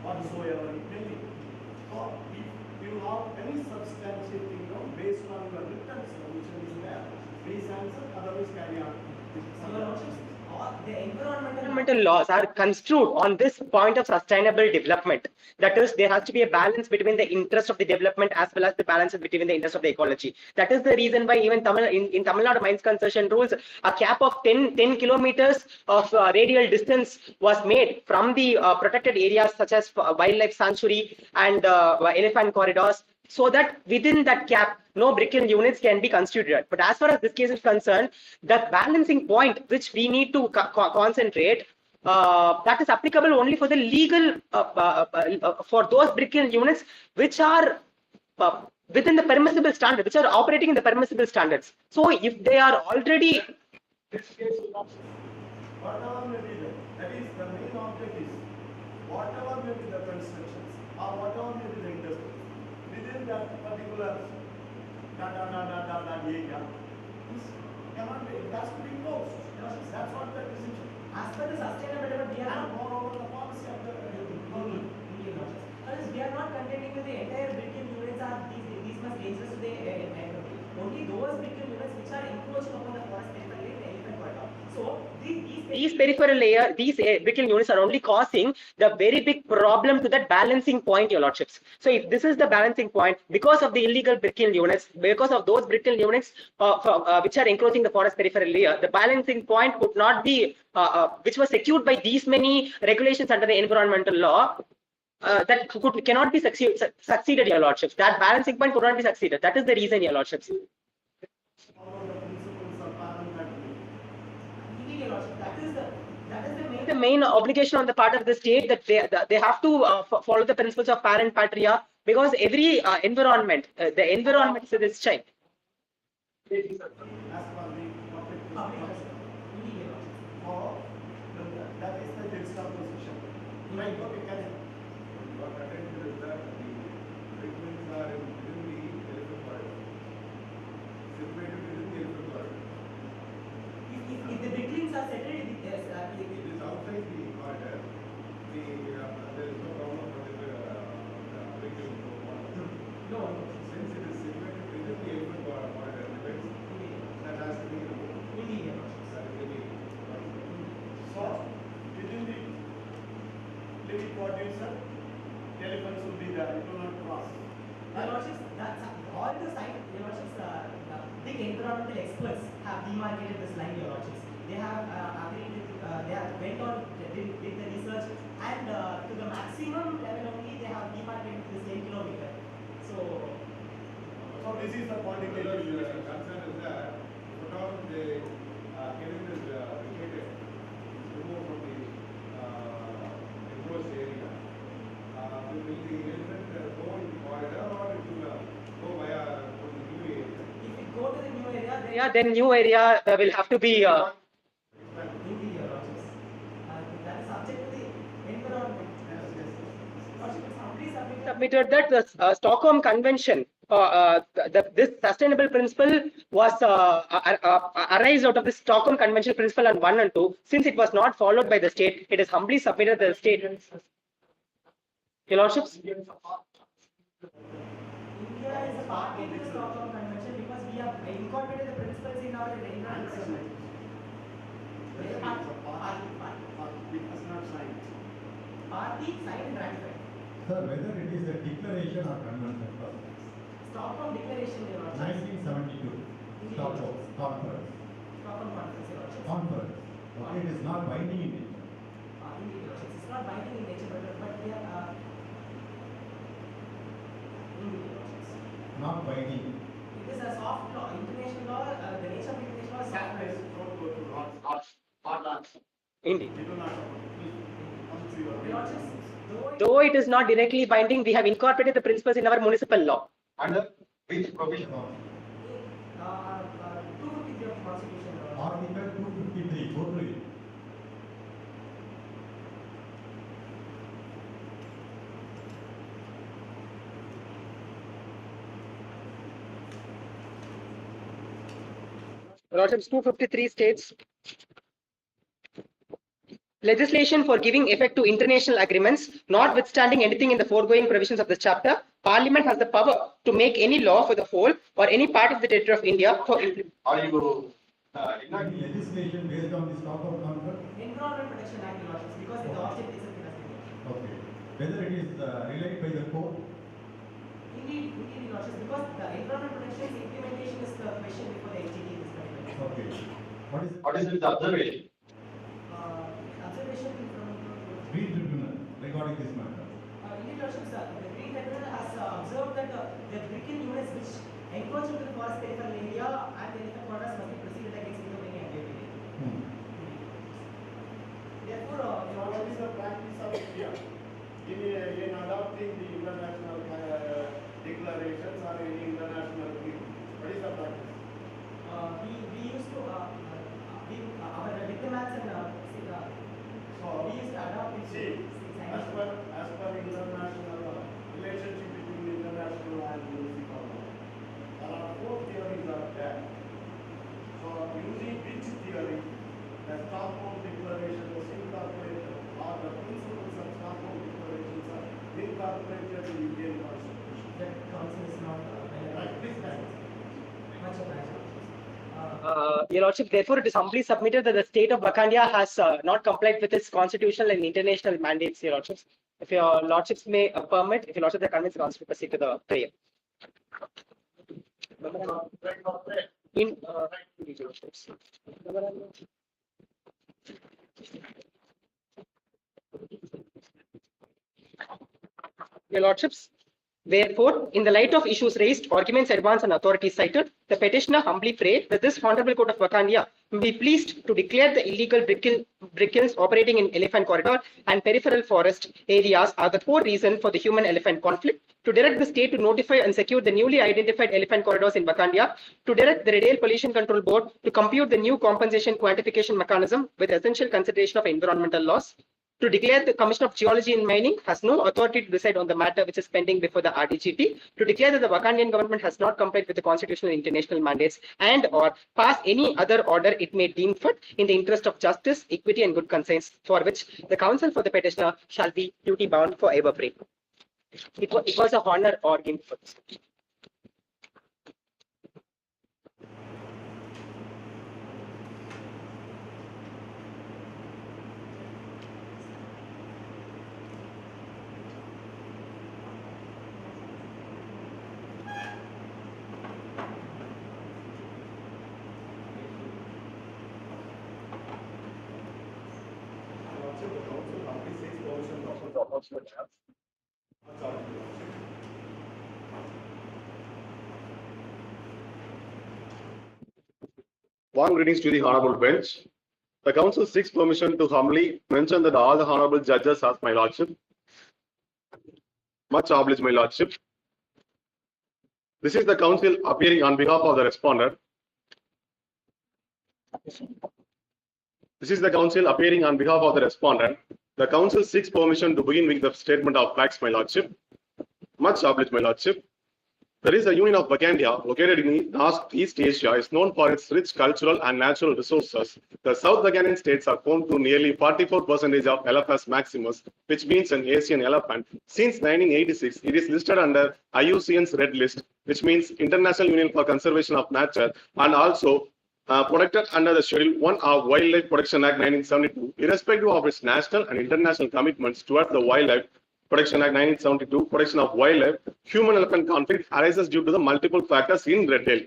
whatsoever it may be. So, if you have any substantiating based on your written submission is there, please answer, otherwise carry on. The environmental Environmental laws are construed on this point of sustainable development. That is, there has to be a balance between the interest of the development as well as the balance between the interest of the ecology. That is the reason why even in Tamil Nadu mines concession rules, a cap of 10 kilometers of radial distance was made from the protected areas such as wildlife sanctuary and elephant corridors, so that within that cap, no brick kiln units can be constituted. But as far as this case is concerned, the balancing point which we need to concentrate, that is applicable only for the legal, for those brick kiln units which are within the permissible standard, which are operating in the permissible standards. So if they are already Whatever may be there, that is the main object is, whatever may be the constructions or whatever may be the industry, within that particular area, this cannot be, it has to be closed. That's what the decision. as per the sustainable development, we are And not moreover, the policy of the government. we are not contending with the entire brick kiln units are these much dangerous to the environment. Only those brick kiln units which are encroaching upon the forest peripheral area, the elephant corridor. So these peripheral layer, these brick kiln units are only causing the very big problem to that balancing point, your lordships. So if this is the balancing point, because of the illegal brick kiln units, because of those brick kiln units which are encroaching the forest peripheral layer, the balancing point could not be, which was secured by these many regulations under the environmental law, that cannot be succeeded, your lordships. That balancing point could not be succeeded. That is the reason, your lordships. Follow the principles of parliamentary. that is The main obligation on the part of the state, that they have to follow the principles of parent patria, because every environment, the environment is this child. As per the public or that is the juxtaposition. Right, okay, can What attention is that the treatments are within the elephant corridor, situated within the elephant corridor. if the brick kilns are settled, It is outside the corridor. There is no problem with the vehicle. no. Since it is situated within the elephant corridor limits, that has to be removed. That is the so within the living quarters, elephants will be there, it will not cross. Your lordships, that's all the site, your lordships, big environmental experts have demarcated this line, your lordships. They have agreed with, they have went on, did the research, and to the maximum level only, they have demarcated this 10 kilometer. So this is the political Because issue. the concern is that what all the killing is vacated, is removed from the enclosed area. Will the elephant go in the corridor or it will go via the new area? if we go to the new area, then Yeah, then new area will have to be. indeed, your lordships. That is subject to the environment. Lordship, it's already submitted. submitted that the Stockholm Convention, this sustainable principle was arise out of the Stockholm Convention principle on 1 and 2. Since it was not followed by the state, it is humbly submitted that the state. Your Lordships? India is a party to the Stockholm Convention because we have incorporated the principles in our international. It has not signed. Party signed and ratified. Sir, whether it is a declaration or convention first. Stockholm Declaration, Your Lordship. 1972. Stockholm Conference. Stockholm Conference, Your Lordship. Conference. Okay, it is not binding in nature. Indeed, Your Lordship. It's not binding in nature, but we are. Indeed, Your Lordship. Not binding. It is a soft law, international law. The nature of international law is soft law. Don't go to Lords. Indeed. We do not support. Please come to your. Your Lordship, Though it is not directly binding, we have incorporated the principles in our municipal law. Under which provision? 253 of the Constitution, Your Lordship. Article 253. Go to it. Lordships, 253 states. Legislation for giving effect to international agreements, notwithstanding anything in the foregoing provisions of this chapter, Parliament has the power to make any law for the whole or any part of the territory of India for Are you enacting legislation based on the Stockholm Conference? Environment Protection Act, Your Lordship, because the object is a philosophy. Okay. Whether it is relayed by the court? Indeed, Your Lordship, because the environment protection's implementation is the question before the HGT in this particular case. Okay. What is the observation? Observation from Green Tribunal regarding this matter. Indeed, Your Lordship, the Green Tribunal has observed that the brickell units which encroach into the forest peripheral area and the elephant quarters must be proceeded against without any ambiguity. Therefore, Your What is Lordship, the practice of India in adopting the international declarations or any international agreement? What is the practice? we used to our diplomats and we used to adopt it. See, as per international relationship between international and municipal law, there are 4 theories are there. So using which theory, the Stockholm Declaration was incorporated, or the principles of Stockholm Declarations are incorporated in Indian Constitution. That council is not Right, please continue. much obliged. Your Lordship, therefore, it is humbly submitted that the state of Vakandia has not complied with its constitutional and international mandates, Your Lordships. If Your Lordships may permit, if Your Lordships are convinced, the Council proceed to the prayer. In Your Lordships. Your Lordships, therefore, in the light of issues raised, arguments advanced, and authorities cited, the petitioner humbly prayed that this Honorable Court of Vakandia be pleased to declare the illegal brickkilns operating in elephant corridor and peripheral forest areas are the core reason for the human-elephant conflict, to direct the state to notify and secure the newly identified elephant corridors in Vakandia, to direct the Red Tail Pollution Control Board to compute the new compensation quantification mechanism with essential consideration of environmental laws, to declare the Commission of Geology and Mining has no authority to decide on the matter which is pending before the RDGT, to declare that the Vakandian government has not complied with the constitutional and international mandates, and or pass any other order it may deem fit in the interest of justice, equity, and good conscience, for which the counsel for the petitioner shall be duty bound forever free. It was a honor organ for this. Also, the council humbly seeks permission of the opposition chance. Warm greetings to the honorable bench. The council seeks permission to humbly mention that all the honorable judges ask my lordship. Much obliged, my lordship. This is the council appearing on behalf of the respondent. This is the council appearing on behalf of the respondent. The council seeks permission to begin with the statement of facts, my lordship. Much obliged, my lordship. There is a Union of Vacandia located in Northeast Asia, is known for its rich cultural and natural resources. The South Vacandian states are home to nearly 44% of Elephas maximus, which means an Asian elephant. Since 1986, it is listed under IUCN's Red List, which means International Union for Conservation of Nature, and also protected under the Schedule 1 of Wildlife Protection Act 1972, irrespective of its national and international commitments towards the Wildlife Protection Act 1972, protection of wildlife, human-elephant conflict arises due to the multiple factors in Red Tail.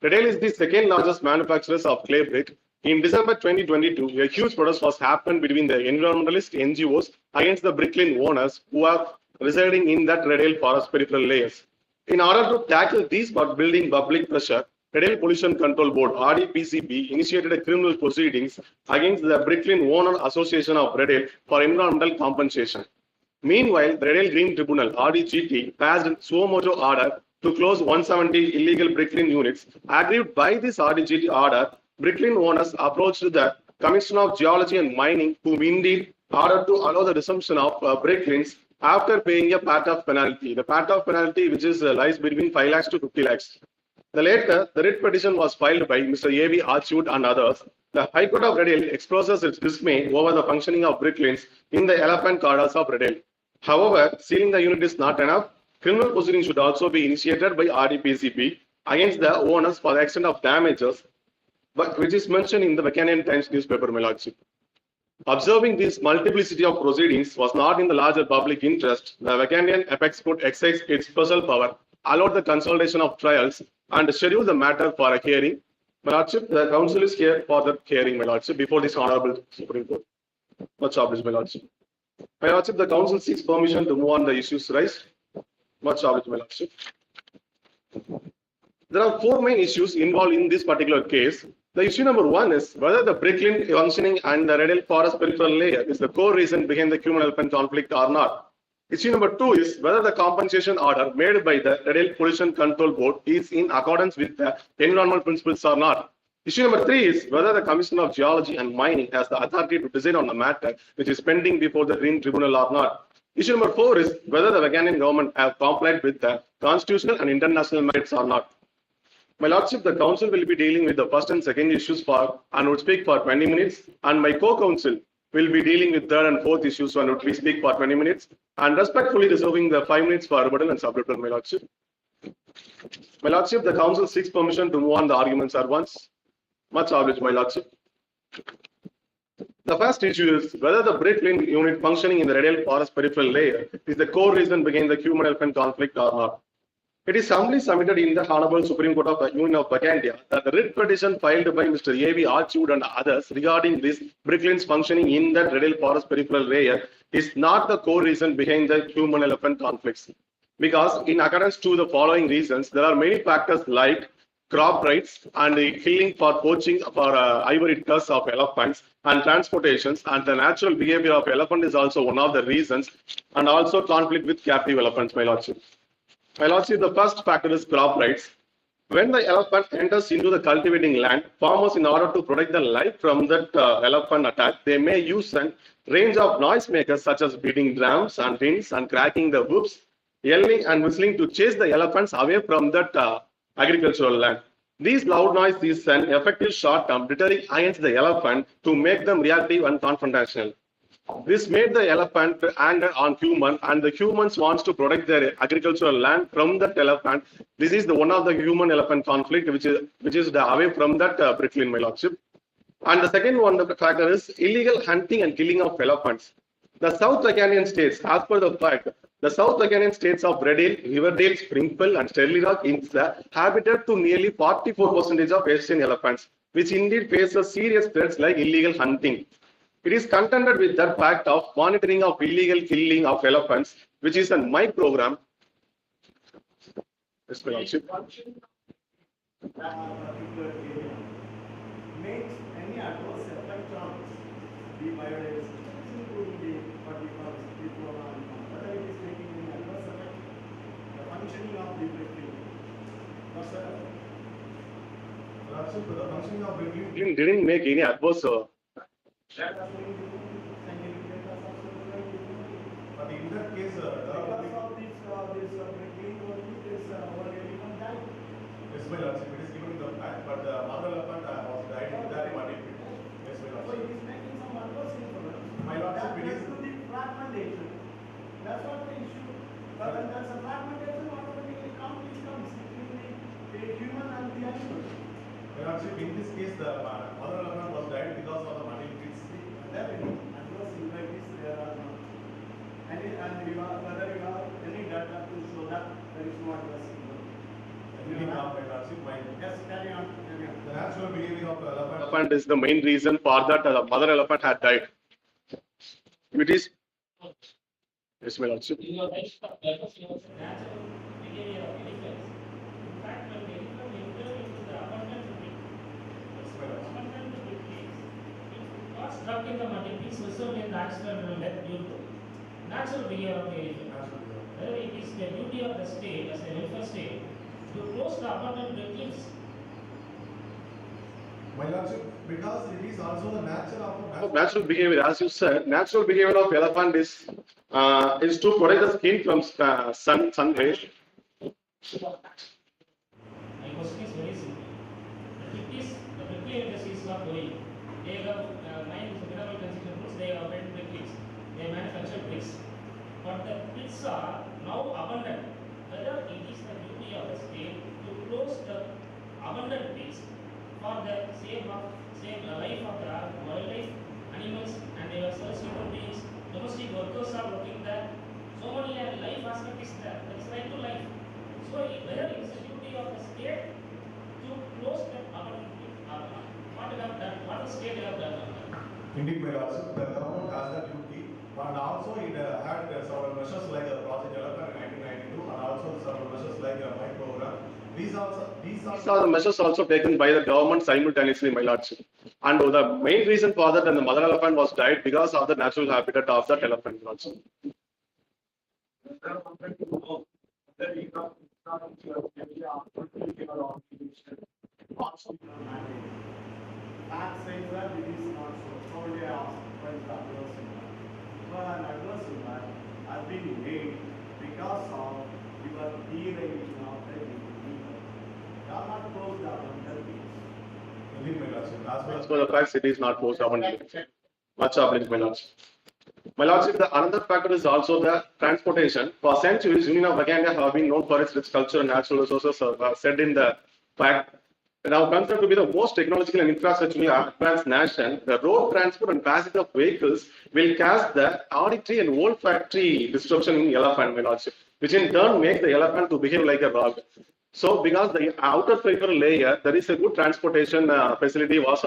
Red Tail is the second largest manufacturers of clay brick. In December 2022, a huge protest was happened between the environmentalist NGOs against the bricklane owners who are residing in that Red Tail forest peripheral layers. In order to tackle these building public pressure, Red Tail Pollution Control Board (RDPCB) initiated a criminal proceedings against the Bricklane Owner Association of Red Tail for environmental compensation. Meanwhile, the Red Tail Green Tribunal (RDGT) passed a suo motu order to close 170 illegal bricklane units. Aggrieved by this RDGT order, bricklane owners approached the Commission of Geology and Mining, who indeed ordered to allow the resumption of bricklanes after paying a part-off penalty. The part-off penalty, which is lies between 5 lakhs to 50 lakhs. The later, the writ petition was filed by Mr. A.B. Archwood and others. The High Court of Red Tail expresses its dismay over the functioning of bricklanes in the elephant corridors of Red Tail. However, sealing the unit is not enough. Criminal proceedings should also be initiated by RDPCP against the owners for the extent of damages, but which is mentioned in the Vacandian Times newspaper, my lordship. Observing this multiplicity of proceedings was not in the larger public interest, the Vacandian apex court exercised its special power, allowed the consultation of trials, and scheduled the matter for a hearing. My lordship, the council is here for the hearing, my lordship, before this honorable Supreme Court. Much obliged, my lordship. My lordship, the council seeks permission to move on the issues raised. Much obliged, my lordship. There are 4 main issues involved in this particular case. The issue number 1 is whether the bricklane functioning and the Red Tail forest peripheral layer is the core reason behind the human-elephant conflict or not. Issue number 2 is whether the compensation order made by the Red Tail Pollution Control Board is in accordance with the environmental principles or not. Issue number 3 is whether the Commission of Geology and Mining has the authority to decide on the matter which is pending before the Green Tribunal or not. Issue number 4 is whether the Vacandian government have complied with the constitutional and international merits or not. My lordship, the council will be dealing with the first and second issues and would speak for 20 minutes, and my co-counsel will be dealing with third and fourth issues and would speak for 20 minutes, and respectfully reserving the 5 minutes for rebuttal and sub-rebuttal, my lordship. My lordship, the council seeks permission to move on the arguments at once. Much obliged, my lordship. The first issue is whether the bricklane unit functioning in the Red Tail forest peripheral layer is the core reason behind the human-elephant conflict or not. It is humbly submitted in the Honorable Supreme Court of the Union of Vacandia that the writ petition filed by Mr. A.B. Archwood and others regarding this bricklanes functioning in the Red Tail forest peripheral layer is not the core reason behind the human-elephant conflicts. Because in accordance to the following reasons, there are many factors like crop rights and the killing for poaching for ivory tusks of elephants and transportations, and the natural behavior of elephant is also one of the reasons, and also conflict with captive elephants, my lordship. My lordship, the first factor is crop rights. When the elephant enters into the cultivating land, farmers, in order to protect the life from that elephant attack, they may use a range of noisemakers such as beating drums and tins and cracking the hoops, yelling and whistling to chase the elephants away from that agricultural land. These loud noise is an effective short-term deterrent against the elephant to make them reactive and confrontational. This made the elephant anger on human, and the humans wants to protect their agricultural land from that elephant. This is the one of the human-elephant conflict, which is away from that bricklane, my lordship. And the second one, the factor is illegal hunting and killing of elephants. The South Vacandian states, as per the fact, the South Vacandian states of Red Tail, Riverdale, Springfield, and Sterling Rock is the habitat to nearly 44% of Asian elephants, which indeed faces serious threats like illegal hunting. It is contended with the fact of monitoring of illegal killing of elephants, which is a my program. Yes, my lordship. Particular area makes any adverse effect on the biodiversity, including what we call whether it is making any adverse effect, the functioning of the bricklane. No, sir. Lordship, the functioning of bricklane It didn't make any adverse. but in that case, Because of this, the this prickling only, this our elephant died. Yes, my lordship, it is given in the fact, but the mother elephant was died in that muddy pit. Yes, my So lordship. it is making some adverse influence. My lordship, That it leads is- to the fragmentation. That's what the issue. But when there's a fragmentation, automatically conflict comes between the human and the animal. My lordship, in this case, the mother elephant was died because of the muddy pits. There any adverse impacts there are not. And you have, whether you have any data to show that there is no adverse impact. Really not, my lordship, my Yes, carry on, carry on. the natural behavior of the elephant. Elephant is the main reason for that the mother elephant had died. It is, yes, my lordship. In your life, purpose was the natural behavior of elephants. In fact, when the elephant entered into the abundant pit, abundant pit place, it got stuck in the mud. It resulted in the accidental death due to natural behavior of the elephant. Natural behavior. Whether it is the duty of the state as a welfare state to close the abundant pit. My lordship, because it is also the nature of Natural behavior, as you said, natural behavior of elephant is to protect the skin from sun rays. My question is very simple. The prickly industry is not growing. They have mines, mineral construction rules, they have built bricks. They manufacture bricks. But the pits are now abundant. Whether it is the duty of the state to close the abundant pits for the save the life of the wildlife, animals, and their service human beings, domestic workers are working there. So many life aspect is there. There is right to life. So whether it is the duty of the state to close that abundant pit or not, what they have done, what the state have done on that? Indeed, my lordship, the government has that duty, and also it had several measures like Project Elephant in 1992, and also several measures like my program. These are These are the measures also taken by the government simultaneously, my lordship. And the main reason for that, the mother elephant was died because of the natural habitat of that elephant also. Fact says that it is not so. Probably I asked what is the adverse impact. Well, an adverse impact has been made because of your deregulation of the people. You are not closed down on the beach. indeed, my lordship, as well As per the facts, it is not most abundant. Much abundant, my lordship. My lordship, the another factor is also the transportation. For centuries, Union of Uganda have been known for its rich culture and natural resources, said in the fact. Now considered to be the most technological and infrastructurally advanced nation, the road transport and passage of vehicles will cause the auditory and olfactory disruption in elephant, my lordship, which in turn make the elephant to behave like a dog. So, because the outer peripheral layer, there is a good transportation facility was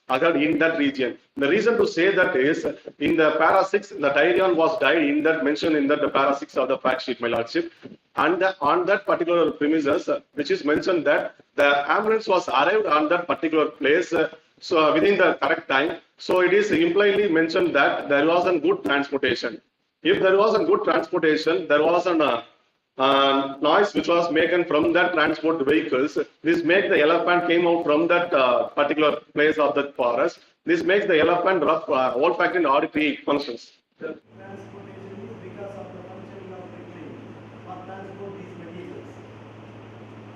occurred in that region. The reason to say that is in the para 6, the Tyrion was died in that mentioned in that the para 6 of the fact sheet, my lordship. And on that particular premises, which is mentioned that the ambulance was arrived on that particular place so within the correct time. So it is impliedly mentioned that there was a good transportation. If there was a good transportation, there was an noise which was made from that transport vehicles. This makes the elephant came out from that particular place of the forest. This makes the elephant rough olfactory and auditory functions. Transportation is because of the functioning of the train or transport these materials.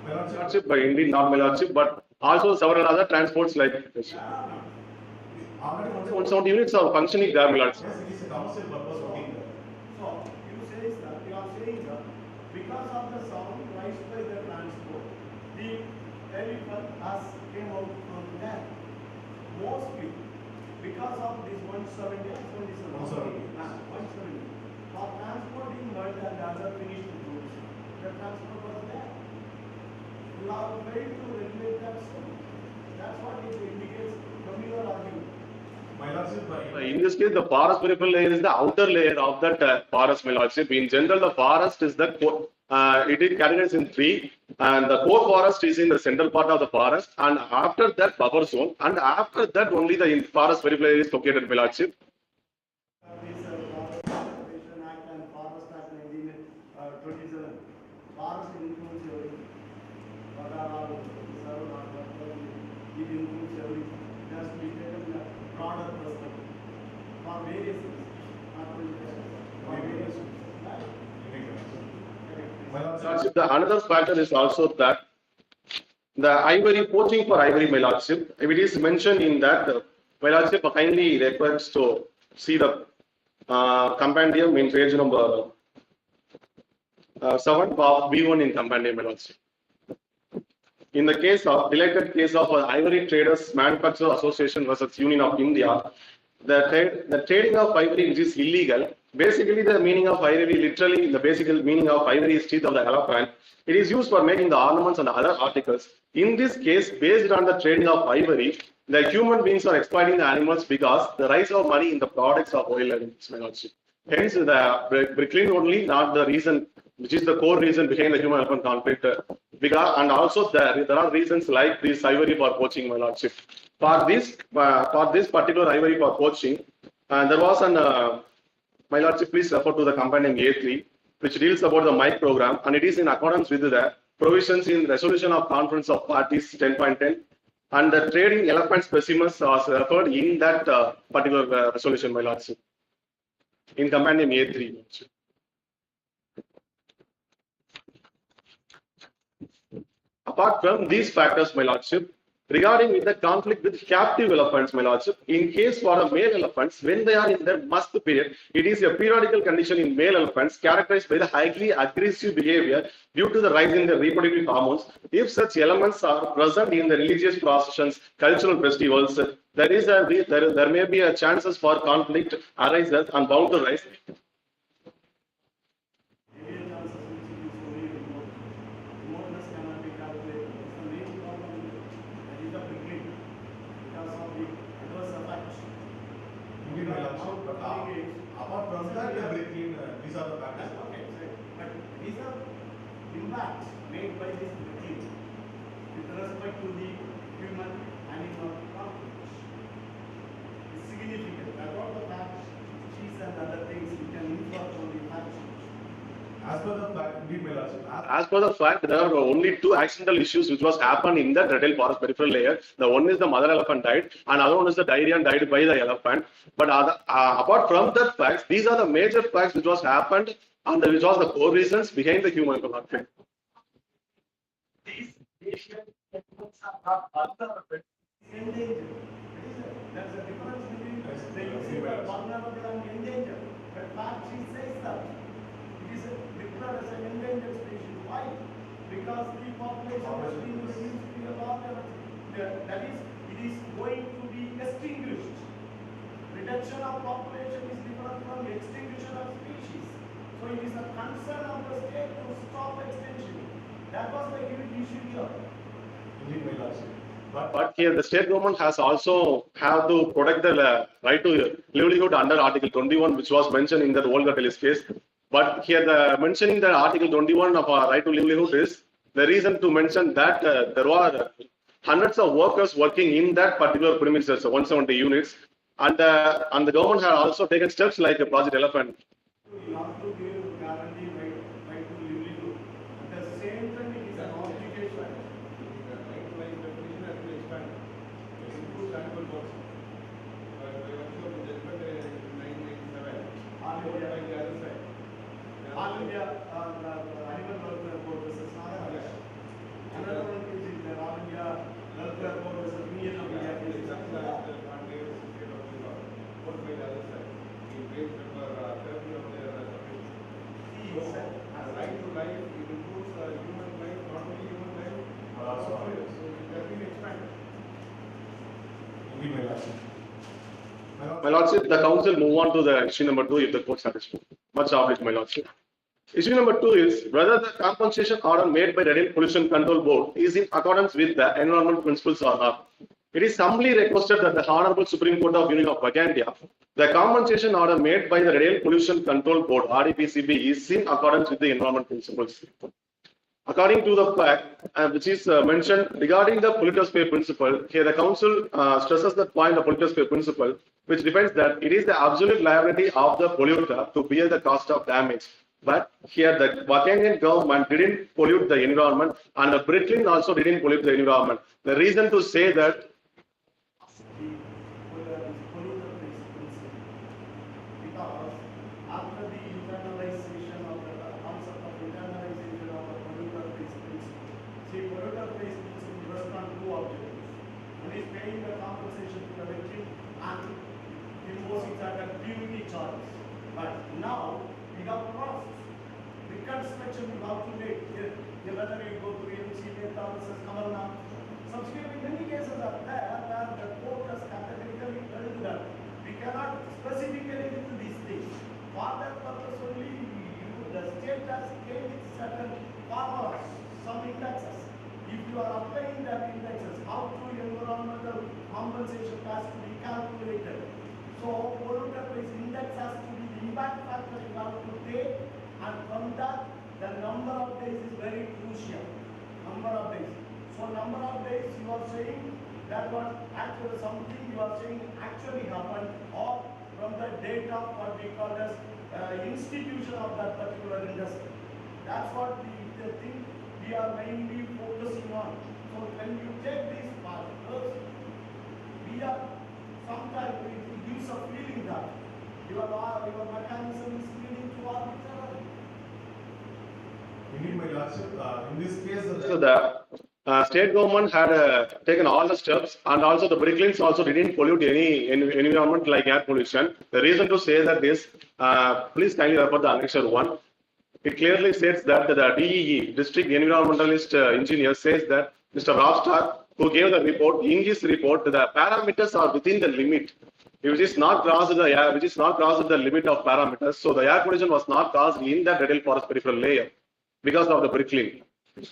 my lordship, Lordship, but indeed not my lordship, but also several other transports like this. already One sound units are functioning there, my lordship. yes, it is a commercial purpose working there. So you say that you are saying that because of the sound raised by the transport, the elephant has came out from there. Mostly because of this 170, 170. 170. 170. For transporting mud and other finished goods, the transport was there. You have failed to regulate that soon. That's what it indicates from your argument. My lordship, In this case, the forest peripheral layer is the outer layer of that forest, my lordship. In general, the forest is that it is categorized in three, and the core forest is in the central part of the forest, and after that buffer zone, and after that only the forest peripheral area is located, my lordship. This Forest Conservation Act and Forest Act 1927. Forest includes everything. What are all reserved or whatever, it includes everything. It has to be taken in a broader perspective for various reasons, not only for various reasons. Right? indeed, my lordship. Correct. Lordship, the another factor is also that the ivory poaching for ivory, my lordship, if it is mentioned in that, my lordship kindly requests to see the compendium in page number 7 of B1 in compendium, my lordship. In the case of related case of Ivory Traders Manufacturer Association versus Union of India, the trading of ivory which is illegal. Basically, the meaning of ivory, literally the basic meaning of ivory is teeth of the elephant. It is used for making the ornaments and other articles. In this case, based on the trading of ivory, the human beings are exploiting the animals because the rise of money in the products of oil and its. Hence, the Brooklyn only not the reason, which is the core reason behind the human-elephant conflict. Because, and also there are reasons like this ivory for poaching, my lordship. For this particular ivory for poaching, there was an my lordship, please refer to the companion A3, which deals about the MIC program, and it is in accordance with the provisions in Resolution of Conference of Parties 10.10, and the trading elephant specimens was referred in that particular resolution, my lordship, in companion A3. Apart from these factors, my lordship, regarding with the conflict with captive elephants, my lordship, in case for a male elephants, when they are in their must period, it is a periodical condition in male elephants characterized by the highly aggressive behavior due to the rise in the reproductive hormones. If such elements are present in the religious processions, cultural festivals, there may be a chances for conflict arises and bound to rise. Apart from that, these are the factors. Okay, but these are impacts made by this bricking with respect to the human animal conflict. It's significant. About the fact sheets and other things we can infer from the fact sheet. As per the fact, indeed, my lordship. As per the fact, there are only two accidental issues which was happened in the retail forest peripheral layer. The one is the mother elephant died, and other one is the diarrhea died by the elephant. But apart from that facts, these are the major facts which was happened and which was the core reasons behind the human conflict. These Asian animals are not endangered. There's a difference between the using the vulnerable and endangered. But fact she says that it is declared as an endangered species. Why? Because the population has been reduced to a larger. That is, it is going to be extinguished. Reduction of population is different from extinction of species. So it is a concern of the state to stop extinction. That was the issue here. Indeed, my lordship. But here the state government has also have to protect the right to livelihood under Article 21, which was mentioned in the Volga case. But here the mentioning the Article 21 of our right to livelihood is the reason to mention that there were hundreds of workers working in that particular premises, 170 units, and the government had also taken steps like Project Elephant. You have to give guarantee right to livelihood. At the same time, it is an obligation. Right to life definition has been expanded. It includes animal also. By virtue of the judgment in 1997, all India by the other side. All India Animal Welfare Board versus Nagaland. Another one is in the All India Welfare Board versus Union of India. Both by the other side. In page number 30 of their submission. So, right to life, it includes human life, not only human life, but also others. So, it has been expanded. Indeed, my lordship. My lordship, the council move on to the issue number 2 if the court satisfied. Much obliged, my lordship. Issue number 2 is whether the compensation order made by the Radiant Pollution Control Board is in accordance with the environmental principles or not. It is humbly requested that the Honorable Supreme Court of Union of Vagandia, the compensation order made by the Radiant Pollution Control Board (RDPCB) is in accordance with the environmental principles. According to the fact which is mentioned regarding the polluter pay principle, here the council stresses that point of polluter pay principle, which defines that it is the absolute liability of the polluter to bear the cost of damage. But here the Vagandian government didn't pollute the environment, and the Britain also didn't pollute the environment. The reason to say that polluter principle. Because after the internalization of the concept of internalization continuity charges. But now we have crossed. Reconstruction you have to make. Whether you go to MC, Thomas, Kamalna. Subsequently, many cases are there where the court has categorically told that we cannot specifically do these things. For that purpose only, the state has created certain formulas, some indexes. If you are applying that indexes, how to environmental compensation has to be calculated. So, polluter price index has to be the impact factor you have to take, and from that, the number of days is very crucial. Number of days. So, number of days you are saying that what actually something you are saying actually happened, or from the date of what we call as institution of that particular industry. That's what the thing we are mainly focusing on. So when you take these factors, we are sometimes it gives a feeling that your mechanism is leading to arbitrary. Indeed, my lordship, in this case, So the state government had taken all the steps, and also the bricklines also didn't pollute any environment like air pollution. The reason to say that is, please kindly refer the annexure 1. It clearly states that the DEE, District Environmentalist Engineer, says that Mr. Robstock, who gave the report, in his report, the parameters are within the limit, which is not crossed the limit of parameters. So the air pollution was not caused in the Red Hill Forest peripheral layer because of the brickling.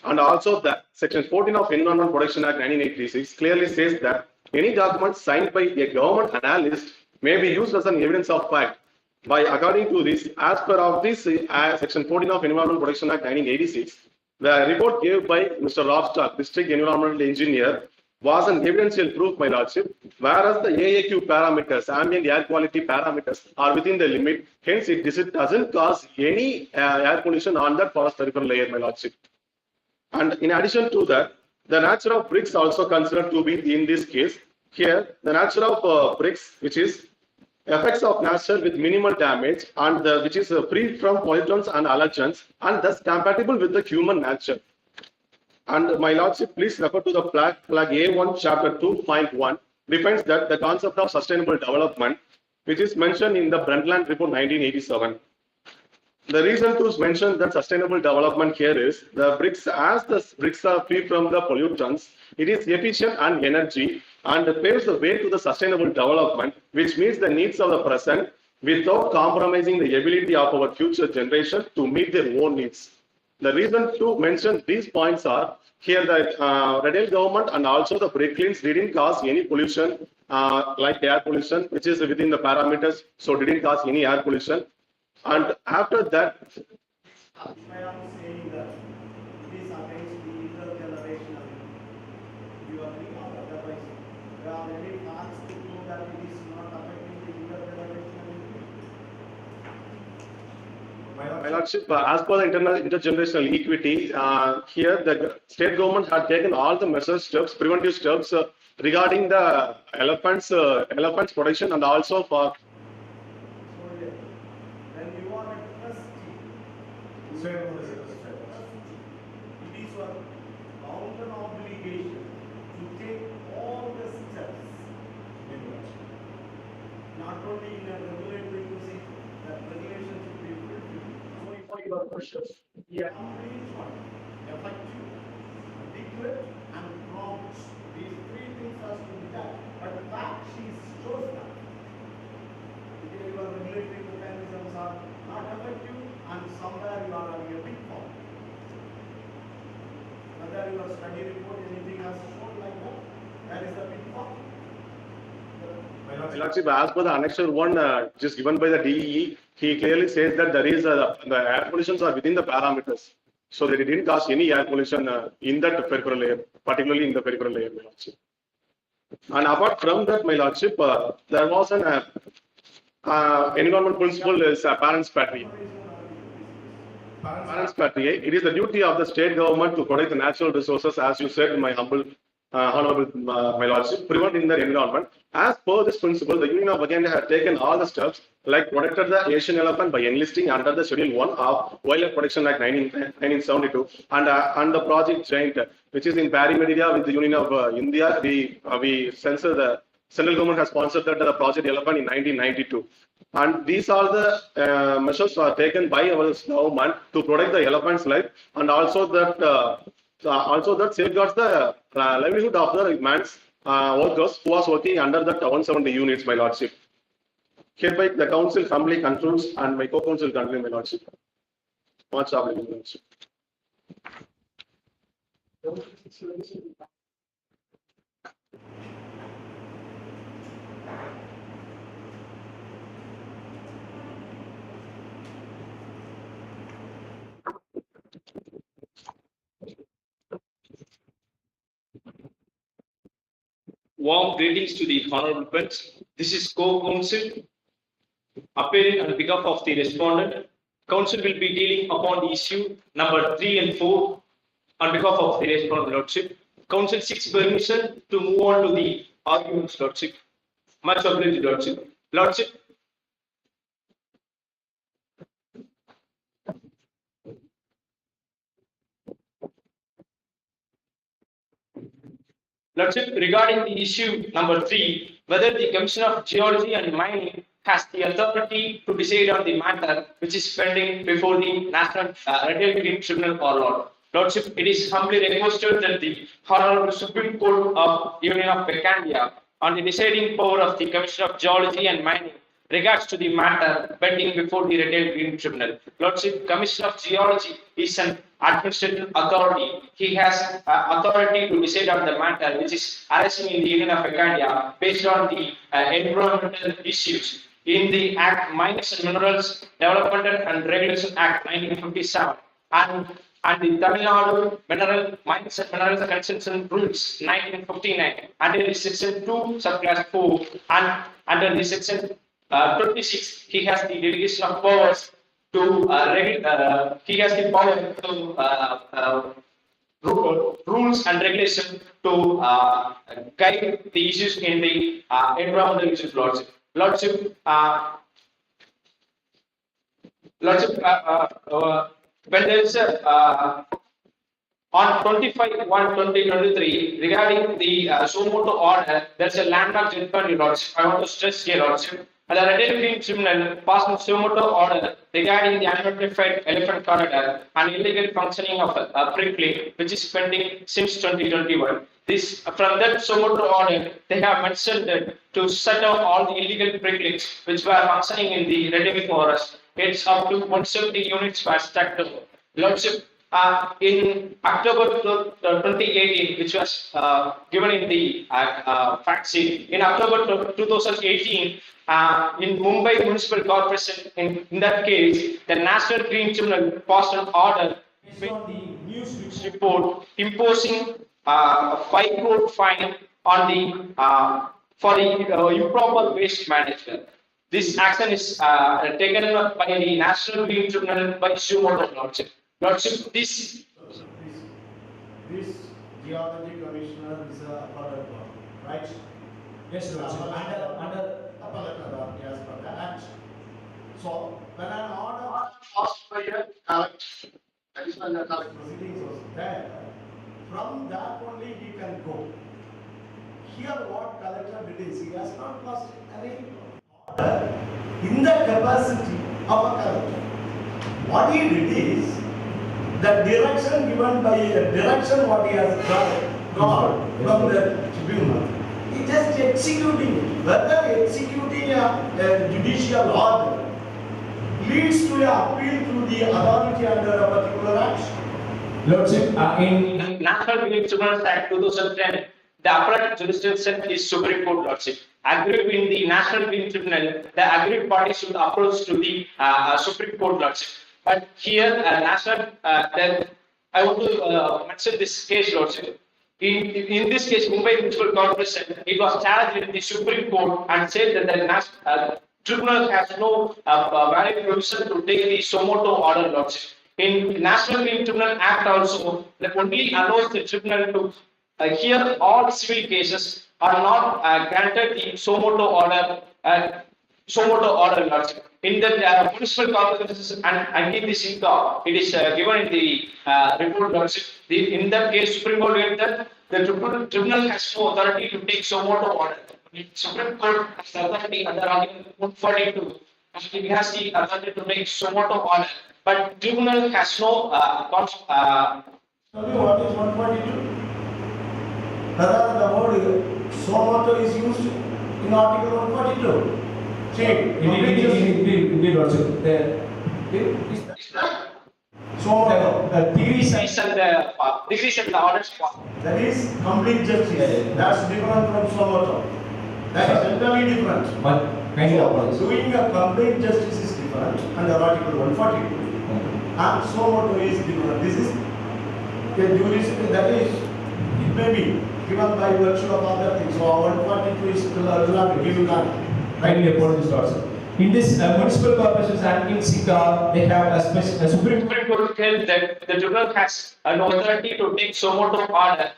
And also the Section 14 of Environment Protection Act 1986 clearly says that any document signed by a government analyst may be used as an evidence of fact. By according to this, as per of this Section 14 of Environment Protection Act 1986, the report given by Mr. Robstock, District Environmental Engineer, was an evidential proof, my lordship, whereas the AAQ parameters, ambient air quality parameters, are within the limit. Hence, it doesn't cause any air pollution on that forest peripheral layer, my lordship. And in addition to that, the nature of bricks also considered to be in this case. Here, the nature of bricks, which is effects of nature with minimal damage, and which is free from pollutants and allergens, and thus compatible with the human nature. And my lordship, please refer to the flag A1, chapter 2.1, defines that the concept of sustainable development, which is mentioned in the Brundtland report 1987. The reason to mention that sustainable development here is the bricks, as the bricks are free from the pollutants, it is efficient and energy, and paves the way to the sustainable development, which meets the needs of the present without compromising the ability of our future generation to meet their own needs. The reason to mention these points are here the Red Hill government and also the bricklines didn't cause any pollution like air pollution, which is within the parameters, so didn't cause any air pollution. And after that, I am saying that it is against the intergenerational. You agree or otherwise? There are any facts to prove that it is not affecting the intergenerational. my lordship, as per the intergenerational equity, here the state government had taken all the measures, steps, preventive steps regarding the elephants protection, and also for. When you are a trustee, Sir, it is your mountain obligation to take all the steps, not only in a regulatory procedure, that regulation should be fulfilled. So, your pressures, complete one, effective, adequate, and prompt. These three things has to be done. But fact sheet shows that your regulatory mechanisms are not effective, and somewhere you are having a big problem. Whether your study report, anything has shown like that, that is the big problem. My lordship, as per the annexure 1 just given by the DEE, he clearly says that there is the air pollutions are within the parameters, so they didn't cause any air pollution in that peripheral layer, particularly in the peripheral layer, my lordship. And apart from that, my lordship, there was an environment principle is parents patria. Parents patria. It is the duty of the state government to protect the natural resources, as you said, my humble, honorable, my lordship, preventing the environment. As per this principle, the Union of Uganda had taken all the steps, like protected the Asian elephant by enlisting under the Schedule 1 of Wildlife Protection Act 1972, and the Project Giant, which is in pari media with the Union of India. We censor the Central government has sponsored that project development in 1992. And these are the measures are taken by our government to protect the elephant's life, and also that safeguards the livelihood of the man's workers who was working under that 170 units, my lordship. Hereby the council humbly concludes, and my co-council continue, my lordship. Much obliged, my lordship. Warm greetings to the honorable bench. This is co-counsel appearing on behalf of the respondent. Council will be dealing upon the issue number 3 and 4 on behalf of the respondent, lordship. Council seeks permission to move on to the arguments, lordship. Much obliged, lordship. Lordship. Lordship, regarding the issue number 3, whether the Commission of Geology and Mining has the authority to decide on the matter which is pending before the National Regulatory Tribunal or not. Lordship, it is humbly requested that the Honorable Supreme Court of Union of Canada, on the deciding power of the Commission of Geology and Mining regards to the matter pending before the Regulatory Tribunal. Lordship, Commission of Geology is an administrative authority. He has authority to decide on the matter which is arising in the Union of Canada based on the environmental issues in the Act Mines and Minerals Development and Regulation Act 1957 and the Tamil Nadu Mineral Mines and Minerals Concession Rules 1959 under the Section 2 subclass 4 and under the Section 26, he has the delegation of powers to he has the power to rules and regulation to guide the issues in the environmental issues, lordship. Lordship, when there is on 25/1/2023 regarding the Somoto order, there is a landmark judgment, lordship. I want to stress here, lordship. The Regulatory Tribunal passed a summary order regarding the unidentified elephant corridor and illegal functioning of a prickling, which is pending since 2021. From that summary order, they have mentioned that to shut down all the illegal pricklings which were functioning in the Red Forest. It's up to 170 units per sector. Lordship, in October 2018, which was given in the fact sheet, in October 2018, in Mumbai Municipal Corporation, in that case, the National Green Tribunal passed an order based on the news report imposing a 5 crore fine on the for the improper waste management. This action is taken up by the National Green Tribunal by Sumoto Lordship. Lordship, this geology commissioner is a appellate law, right? Yes, Lordship. Under appellate authority as per the Act. So when an order passed by a additional proceedings was there, from that only he can go. Here what collector did is he has not passed any order in the capacity of a collector. What he did is the direction given by what he has got from the tribunal, he just executing it. Whether executing a judicial order leads to an appeal to the authority under a particular action. Lordship, in National Green Tribunal Act 2010, the appellate jurisdiction is Supreme Court, Lordship. Aggrieved in the National Green Tribunal, the aggrieved party should approach to the Supreme Court, Lordship. But here, I want to mention this case, Lordship. In this case, Mumbai Municipal Corporation, it was challenged in the Supreme Court and said that the National Tribunal has no valid provision to take the Somoto order, Lordship. In National Green Tribunal Act also, that only allows the tribunal to hear all civil cases are not granted the Somoto order. Lordship. In the municipal corporations and in this law, it is given in the report, Lordship. In that case, Supreme Court read that the tribunal has no authority to take Somoto order. The Supreme Court has the authority under Article 142, and it has the authority to make suo motu order. But tribunal has no Tell me what is 142? Whether the word so motu is used in Article 142. See, Indeed, also. so motu. The degrees degrees and the orders. That is complete justice. That's different from so motu. That is entirely different. but kindly So, apologize. doing a complete justice is different under Article 142. And so motu is different. This is a jurisdiction that is, it may be given by virtue of other things. So 142 is do not give you that. Kindly apologize also. In this municipal corporations act in Sika, they have a Supreme Supreme Court held that the tribunal has an authority to take suo motu order.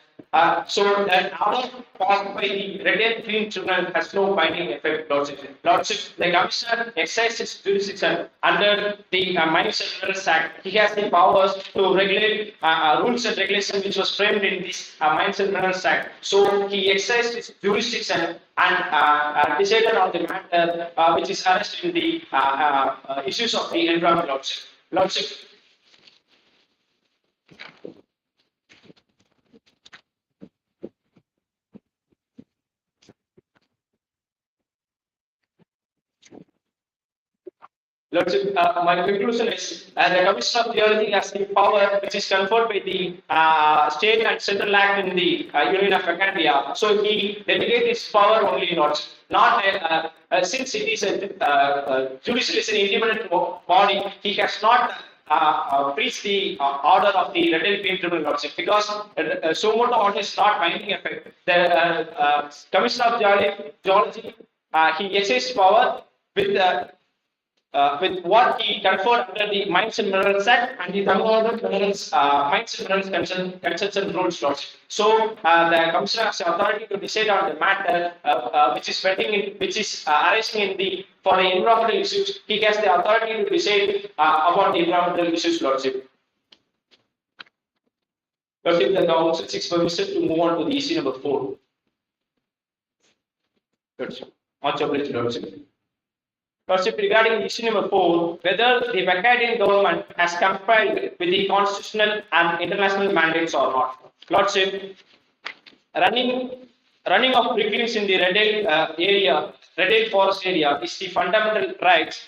So an order passed by the Red and Green Tribunal has no binding effect, Lordship. Lordship, the Commissioner exercises jurisdiction under the Mines and Minerals Act. He has the powers to regulate rules and regulations which was framed in this Mines and Minerals Act. So he exercised his jurisdiction and decided on the matter which is arrested in the issues of the environment, Lordship. Lordship. Lordship, my conclusion is the Commissioner of Geology has the power which is conferred by the state and central act in the Union of Acadia. So he delegates his power only in Lordship. Not since it is a judicial is an independent body, he has not preached the order of the Red and Green Tribunal, Lordship, because suo motu order is not binding effect. The Commissioner of Geology he exercises power with what he conferred under the Mines and Minerals Act and the Tamil Nadu Minerals, Mines and Minerals Concession Rules Laws. So the Commissioner has the authority to decide on the matter which is pending, which is arising in the for the environmental issues. He has the authority to decide about the environmental issues, Lordship. Lordship, the Council seeks permission to move on to the issue number 4. Lordship, much obliged, Lordship. Lordship, regarding issue number 4, whether the Acadian government has complied with the constitutional and international mandates or not. Lordship, running of bricklayers in the Red Hill forest area is the fundamental rights.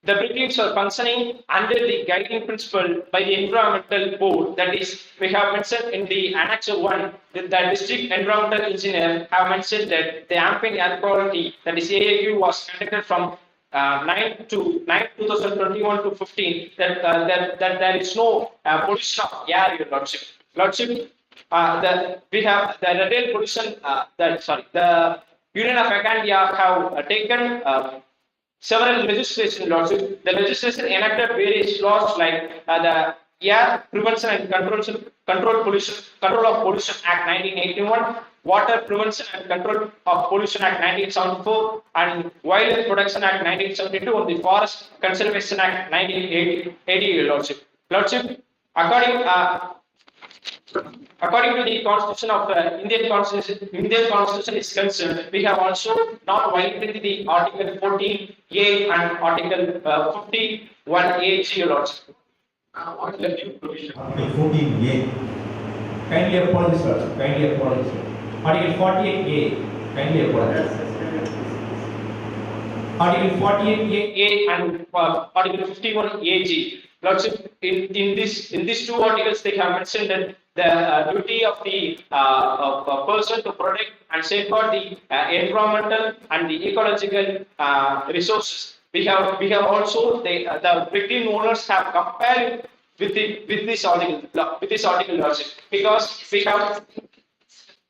The bricklayers are functioning under the guiding principle by the environmental board. That is, we have mentioned in the Annex 1 that the district environmental engineer have mentioned that the ambient air quality, that is AAQ, was conducted from 2021 to 15, that there is no pollution of air, your Lordship. Lordship, we have the Red Hill pollution, the Union of Acadia have taken several legislation, Lordship. The legislation enacted various laws like the Air Prevention and Control of Pollution Act 1981, Water Prevention and Control of Pollution Act 1974, and Wildlife Protection Act 1972, and the Forest Conservation Act 1980, Lordship. Lordship, according to the Constitution of Indian Constitution is concerned, we have also not violated the Article 14A and Article 51A, Lordship. What is the new provision? Article 14A. Kindly apologize, sir. Kindly apologize. Article 48A. Kindly apologize. Article 48A and Article 51AG. Lordship, in these two articles, they have mentioned that the duty of the person to protect and safeguard the environmental and the ecological resources. We have also the bricklane owners have compared with this article, Lordship, because we have.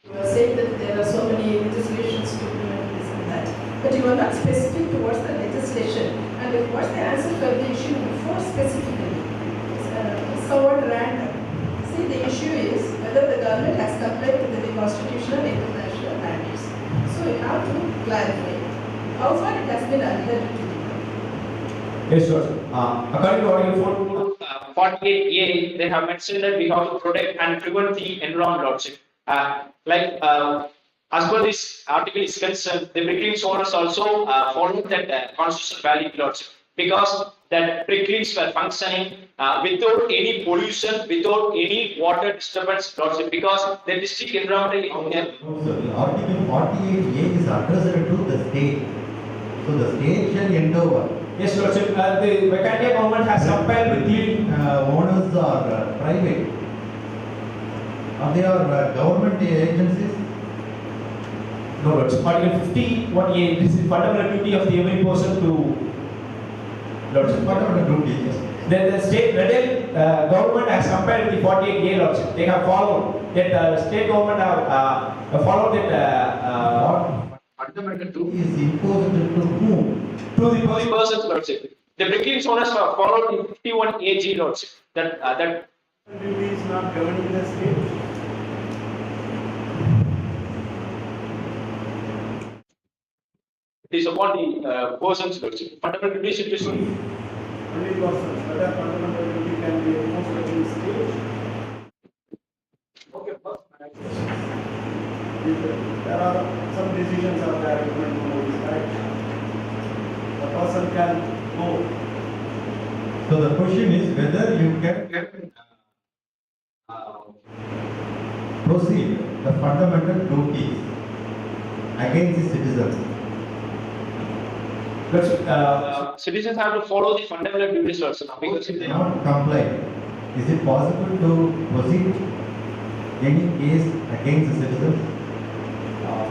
You are saying that there are so many legislations to implement this and that, but you are not specific towards the legislation. And what's the answer for the issue before specifically? It's somewhat random. See, the issue is whether the government has complied with the constitutional and international mandates. So you have to clarify how far it has been adhered to. Yes, sir. According to Article 48A, they have mentioned that we have to protect and prevent the environment, Lordship. as per this article is concerned, the Bricklins owners also followed that constitutional value, Lordship, because that Bricklins were functioning without any pollution, without any water disturbance, Lordship, because the district environmental engineer. Article 48A is addressed to the state. So the state shall endeavor. Yes, Lordship, the Vacantia government has compiled with the Owners are private. Or they are government agencies. no, Lordship. Article 51A, this is fundamental duty of the every person to Lordship. Whatever the duty is. The state government has compared with the 48A, Lordship. They have followed that state government have followed that Fundamental duty Is imposed to whom? to the to the person. persons, Lordship. The Bricklins owners have followed the 51 AG, Lordship. That Duty is not governed in the state. it is upon the persons, Lordship. Fundamental duty should be Only persons, whether fundamental duty can be enforced against state. okay. If there are some decisions are there, you can go is correct. The person can go. So the question is whether you can proceed the fundamental duties against the citizens. Lordship, Citizens have to follow the fundamental duties, Lordship, because if They they not comply. Is it possible to proceed any case against the citizens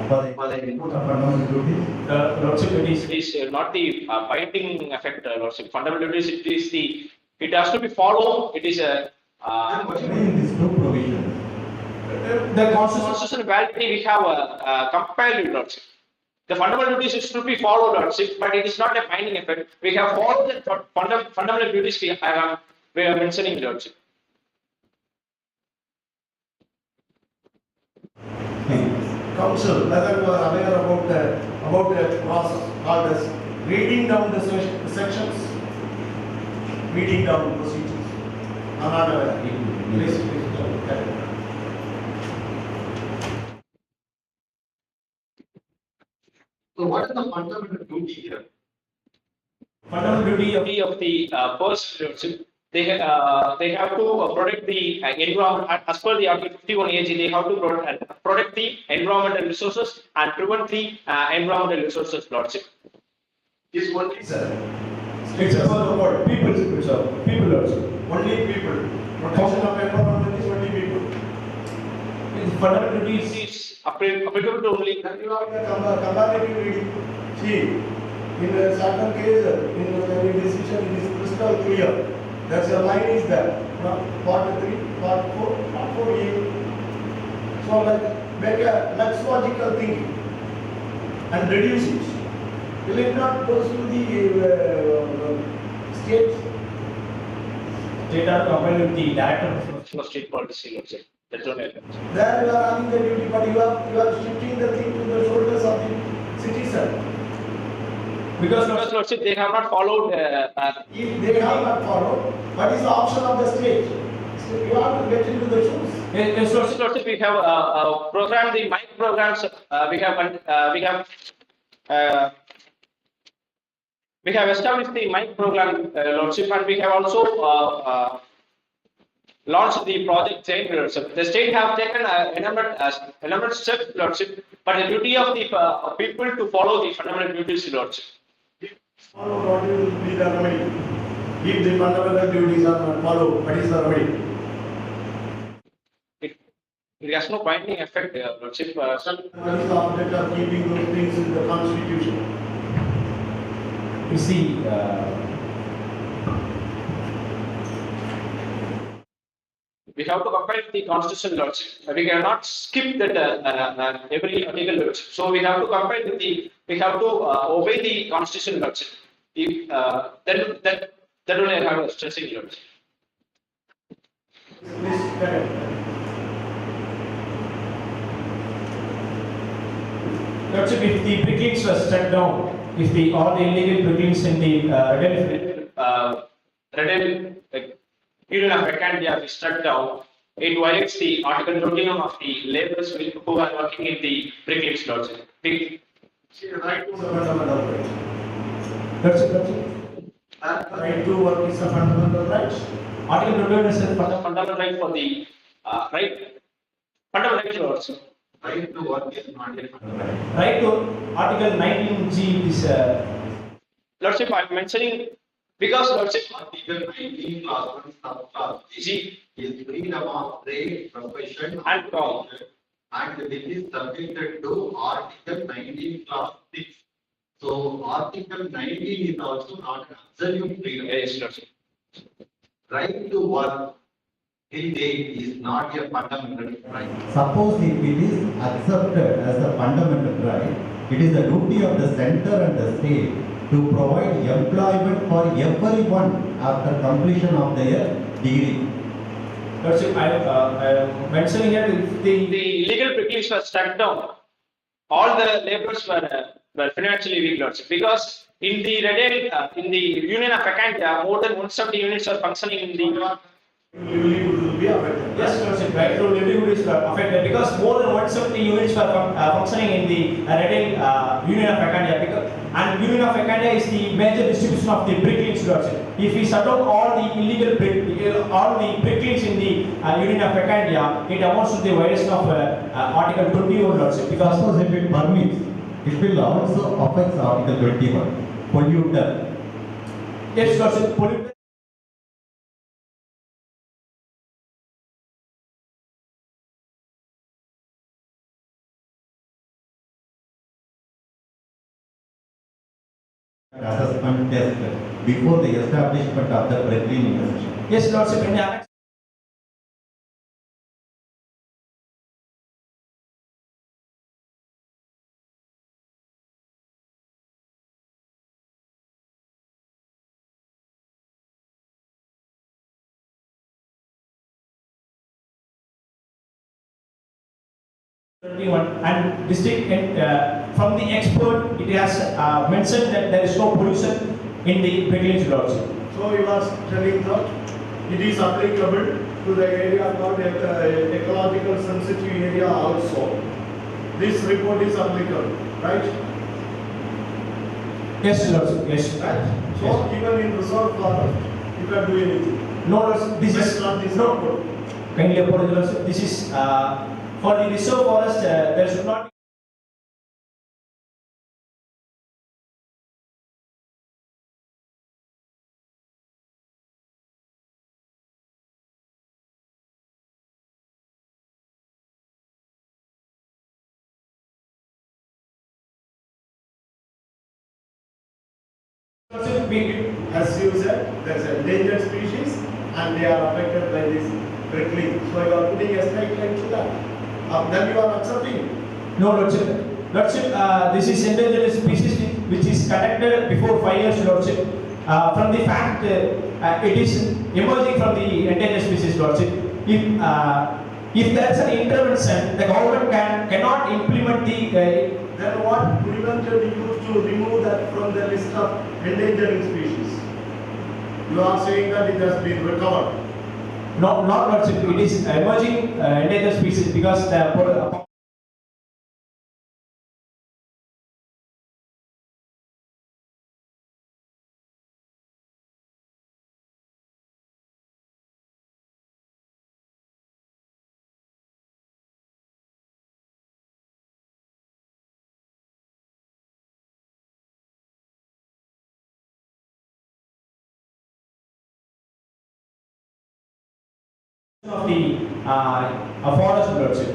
for the fundamental duties? Lordship, it is it is not the binding effect, Lordship. Fundamental duties, it has to be followed. It is a In these two provisions. the constitution. constitutional validity we have compiled with, Lordship. The fundamental duties is to be followed, Lordship, but it is not a binding effect. We have followed the fundamental duties we are mentioning, Lordship. Council, whether you are aware about the process called as reading down the sections, reading down procedures. I'm not aware. Please, tell me. So what is the fundamental duty here? Fundamental duty of Duty of the person, Lordship. They have to protect the environment as per the Article 51 AG. They have to protect the environmental resources and prevent the environmental resources, Lordship. Is only, sir. it's about what people, people Lordship. Only people. Protection of environment is only people. It's fundamental It duties. is applicable to only. And you have the comparative reading. See, in a certain case, in any decision, it is crystal clear. That's a line is there. Part 3, part 4, part 4A. So make a logical thinking and reduce it. Will it not pursue the state? State are compared with the director. For state policy, Lordship. That's only. There you are having the duty, but you are shifting the thing to the shoulders of the citizen. Because Lordship, they have not followed. If they have not followed, what is the option of the state? So you have to get into the shoes. yes, Lordship. Lordship, we have programmed the mic programs. We have established the mic program, Lordship, and we have also launched the project change, Lordship. The state have taken a number of steps, Lordship, but the duty of the people to follow the fundamental duties, Lordship. Follow what will be the remedy. If the fundamental duties are not followed, what is the remedy? It has no binding effect, Lordship. What is the object of keeping those things in the constitution? You see, we have to comply with the constitution, Lordship. We cannot skip that every article, Lordship. So we have to comply with we have to obey the constitution, Lordship. If that only I have a stressing, Lordship. Please correct. Lordship, if the bricklings were struck down, if all the illegal bricklings in the Red Union of Vacantia is struck down, it violates the Article 21 of the laborers who are working in the bricklaying lodge. See, right to the fundamental right. That's it. Right to work is a fundamental right. Article 21 is a Fundamental right for the fundamental right lords. Right to work is not a fundamental right. right to Article 19G is Lordship, I'm mentioning because Lordship, Article 19 clause 1 subclause G is freedom of trade, profession and call. and this is subjected to Article 19 clause 6. So Article 19 is also not an absolute freedom. Yes, Lordship. Right to work till date is not a fundamental right. Suppose if it is accepted as a fundamental right, it is the duty of the center and the state to provide employment for everyone after completion of their degree. Lordship, I am mentioning here if The illegal bricklayers were struck down. All the laborers were financially weak, Lordship, because in the in the Union of Acandia, more than 170 units are functioning in the. Livelihood will be affected. yes, Lordship, right to livelihood is affected because more than 170 units were functioning in the Union of Acandia, and Union of Acandia is the major distribution of the bricklanes, Lordship. If we shut down all the illegal all the bricklanes in the Union of Acandia, it amounts to the violation of Article 21, Lordship. Because Suppose if it permits, it will also affect Article 21, polluter. yes, Lordship, polluter. Assessment test before the establishment of the bricklaying industry. Yes, Lordship, in the annex. And district from the expert, it has mentioned that there is no pollution in the bricklaying, Lordship. So you are telling that it is applicable to the area called ecological sensitive area also. This report is applicable, right? Yes, Lordship, yes. Right. So even in reserve forest, you can do anything. No, Lordship, this That's is not this no. report. Kindly apologize, Lordship. This is for the reserve forest. There should not. As you said, there is an endangered species and they are affected by this prickling. So you are putting a straight line to that. Then you are accepting. No, Lordship. Lordship, this is endangered species which is conducted before 5 years, Lordship. From the fact it is emerging from the endangered species, Lordship. If there is an intervention, the government cannot implement the. Then what prevented you to remove that from the list of endangered species? You are saying that it has been recovered. No, not Lordship. It is emerging endangered species because the. Of the forest, Lordship.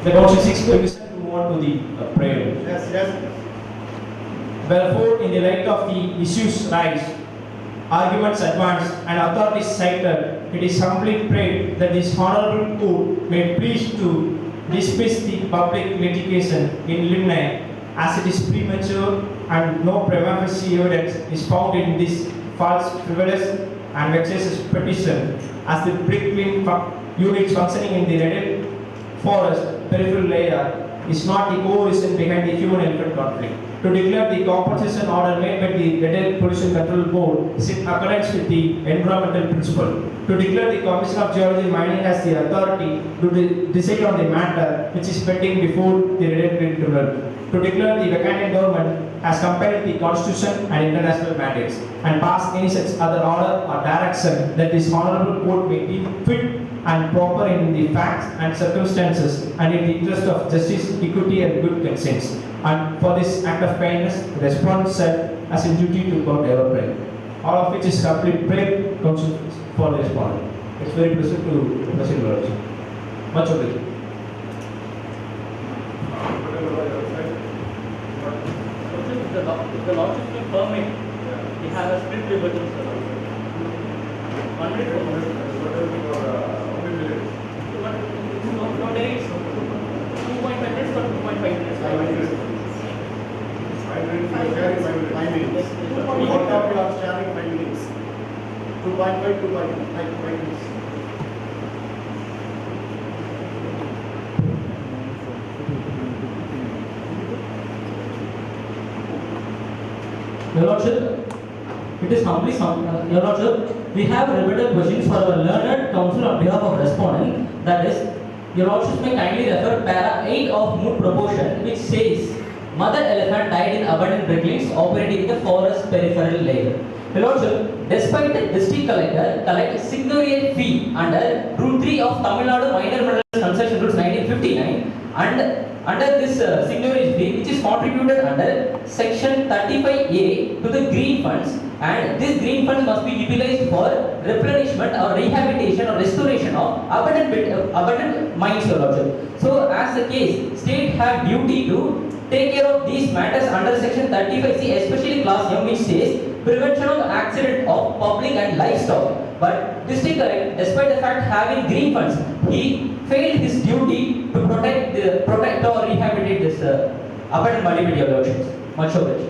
The council seeks permission to move on to the prayer. Yes, yes. Wherefore, in the light of the issues raised, arguments advanced, and authorities cited, it is humbly prayed that this honorable court may please to dismiss the public litigation in limine as it is premature and no prima facie evidence is found in this false, frivolous, and vexatious petition as the brick-kiln units functioning in the Red Forest peripheral layer is not the core reason behind the human-elephant conflict. To declare the compensation order made by the Red Pollution Control Board is in accordance with the environmental principle. To declare the Commission of Geology and Mining has the authority to decide on the matter which is pending before the Red Tribunal. To declare the Vacantian government has complied with the Constitution and international mandates and pass any such other order or direction that this honorable court may deem fit and proper in the facts and circumstances and in the interest of justice, equity and good conscience. And for this act of kindness, the respondent said as a duty to God ever pray. All of which is complete prayer counsel for the respondent. It's very pleasant to present your words. Much obliged. If the lordship will permit, we have a split divergence. 1 minute, 2 minutes. No days, 2.5 minutes or 2.5 minutes? 5 minutes. 5 minutes, 5 minutes. Both of you are sharing 5 minutes. 2.5, 2.5 minutes. Your Lordship, it is humbly Your Lordship, we have rebuttal questions for our learned counsel on behalf of respondent. That is, Your Lordship may kindly refer para 8 of Moot proportion, which says mother elephant died in abundant bricklings operating in the forest peripheral layer. Your Lordship, despite the district collector collect significant fee under Rule 3 of Tamil Nadu Minor Minerals Concession Rules 1959 and under this significant fee which is contributed under section 35A to the green funds, and this green funds must be utilized for replenishment or rehabilitation or restoration of abandoned mines, Your Lordship. So as the case, state have duty to take care of these matters under section 35C, especially class M, which says prevention of accident of public and livestock. But district collector, despite the fact having green funds, he failed his duty to protect or rehabilitate this abandoned money, Your Lordship. Much obliged.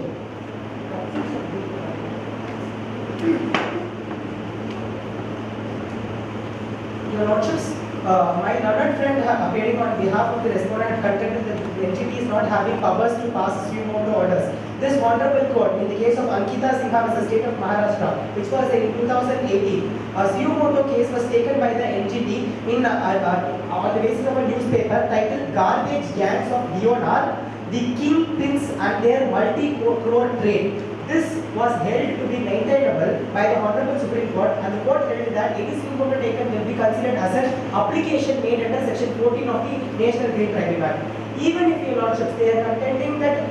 Your Lordships, my learned friend appearing on behalf of the respondent contended that the entity is not having powers to pass suo orders. This honorable court, in the case of Ankita Singha versus State of Maharashtra, which was in 2018, a suo case was taken by the NGT on the basis of a newspaper titled "Garbage Gangs of DNR, the Kingpins and their multi-crore trade." This was held to be maintainable by the Honorable Supreme Court, and the court held that any suo taken will be considered as an application made under section 14 of the National Green Tribunal Act. Even if, Your Lordships, they are contending that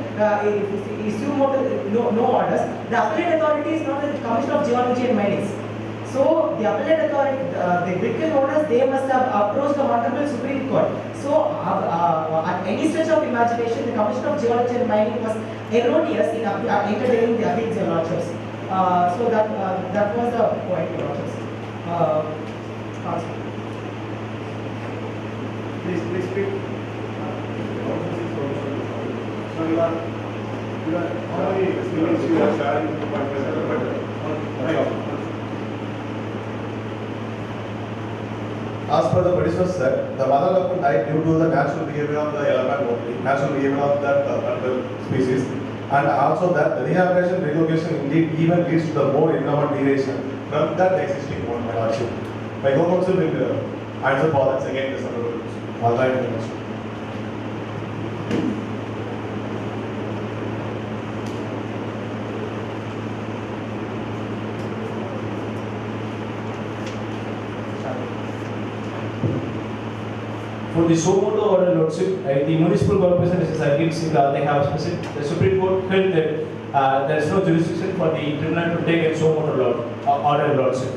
no orders, the appellate authority is not the Commission of Geology and Mining. So the appellate authority, the brickle owners, they must have approached the Honorable Supreme Court. So at any stretch of imagination, the Commission of Geology and Mining was erroneous in entertaining the appeals, Your Lordships. So that was the point, Your Lordships. Please speak. So you are how many minutes you are sharing? As per the petitioner said, the mother elephant died due to the natural behavior of the elephant only, natural behavior of that particular species, and also that the rehabilitation relocation indeed even leads to the more economic deviation from that existing one by hardship. My co-counsel will answer for that again this online intervention. For the Somoto order, Lordship, the municipal corporation is they have specific. The Supreme Court held that there is no jurisdiction for the tribunal to take a Somoto order, Lordship.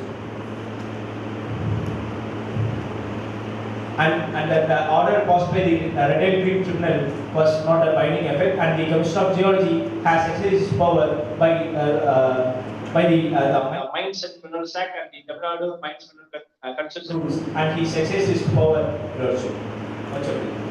and that the order passed by the Red Green Tribunal was not a binding effect, and the Commission of Geology has exercised its power by the Mines and Minerals Act and the Tamil Nadu Mines and Mineral Concession Rules, and he exercised his power also. Much of it.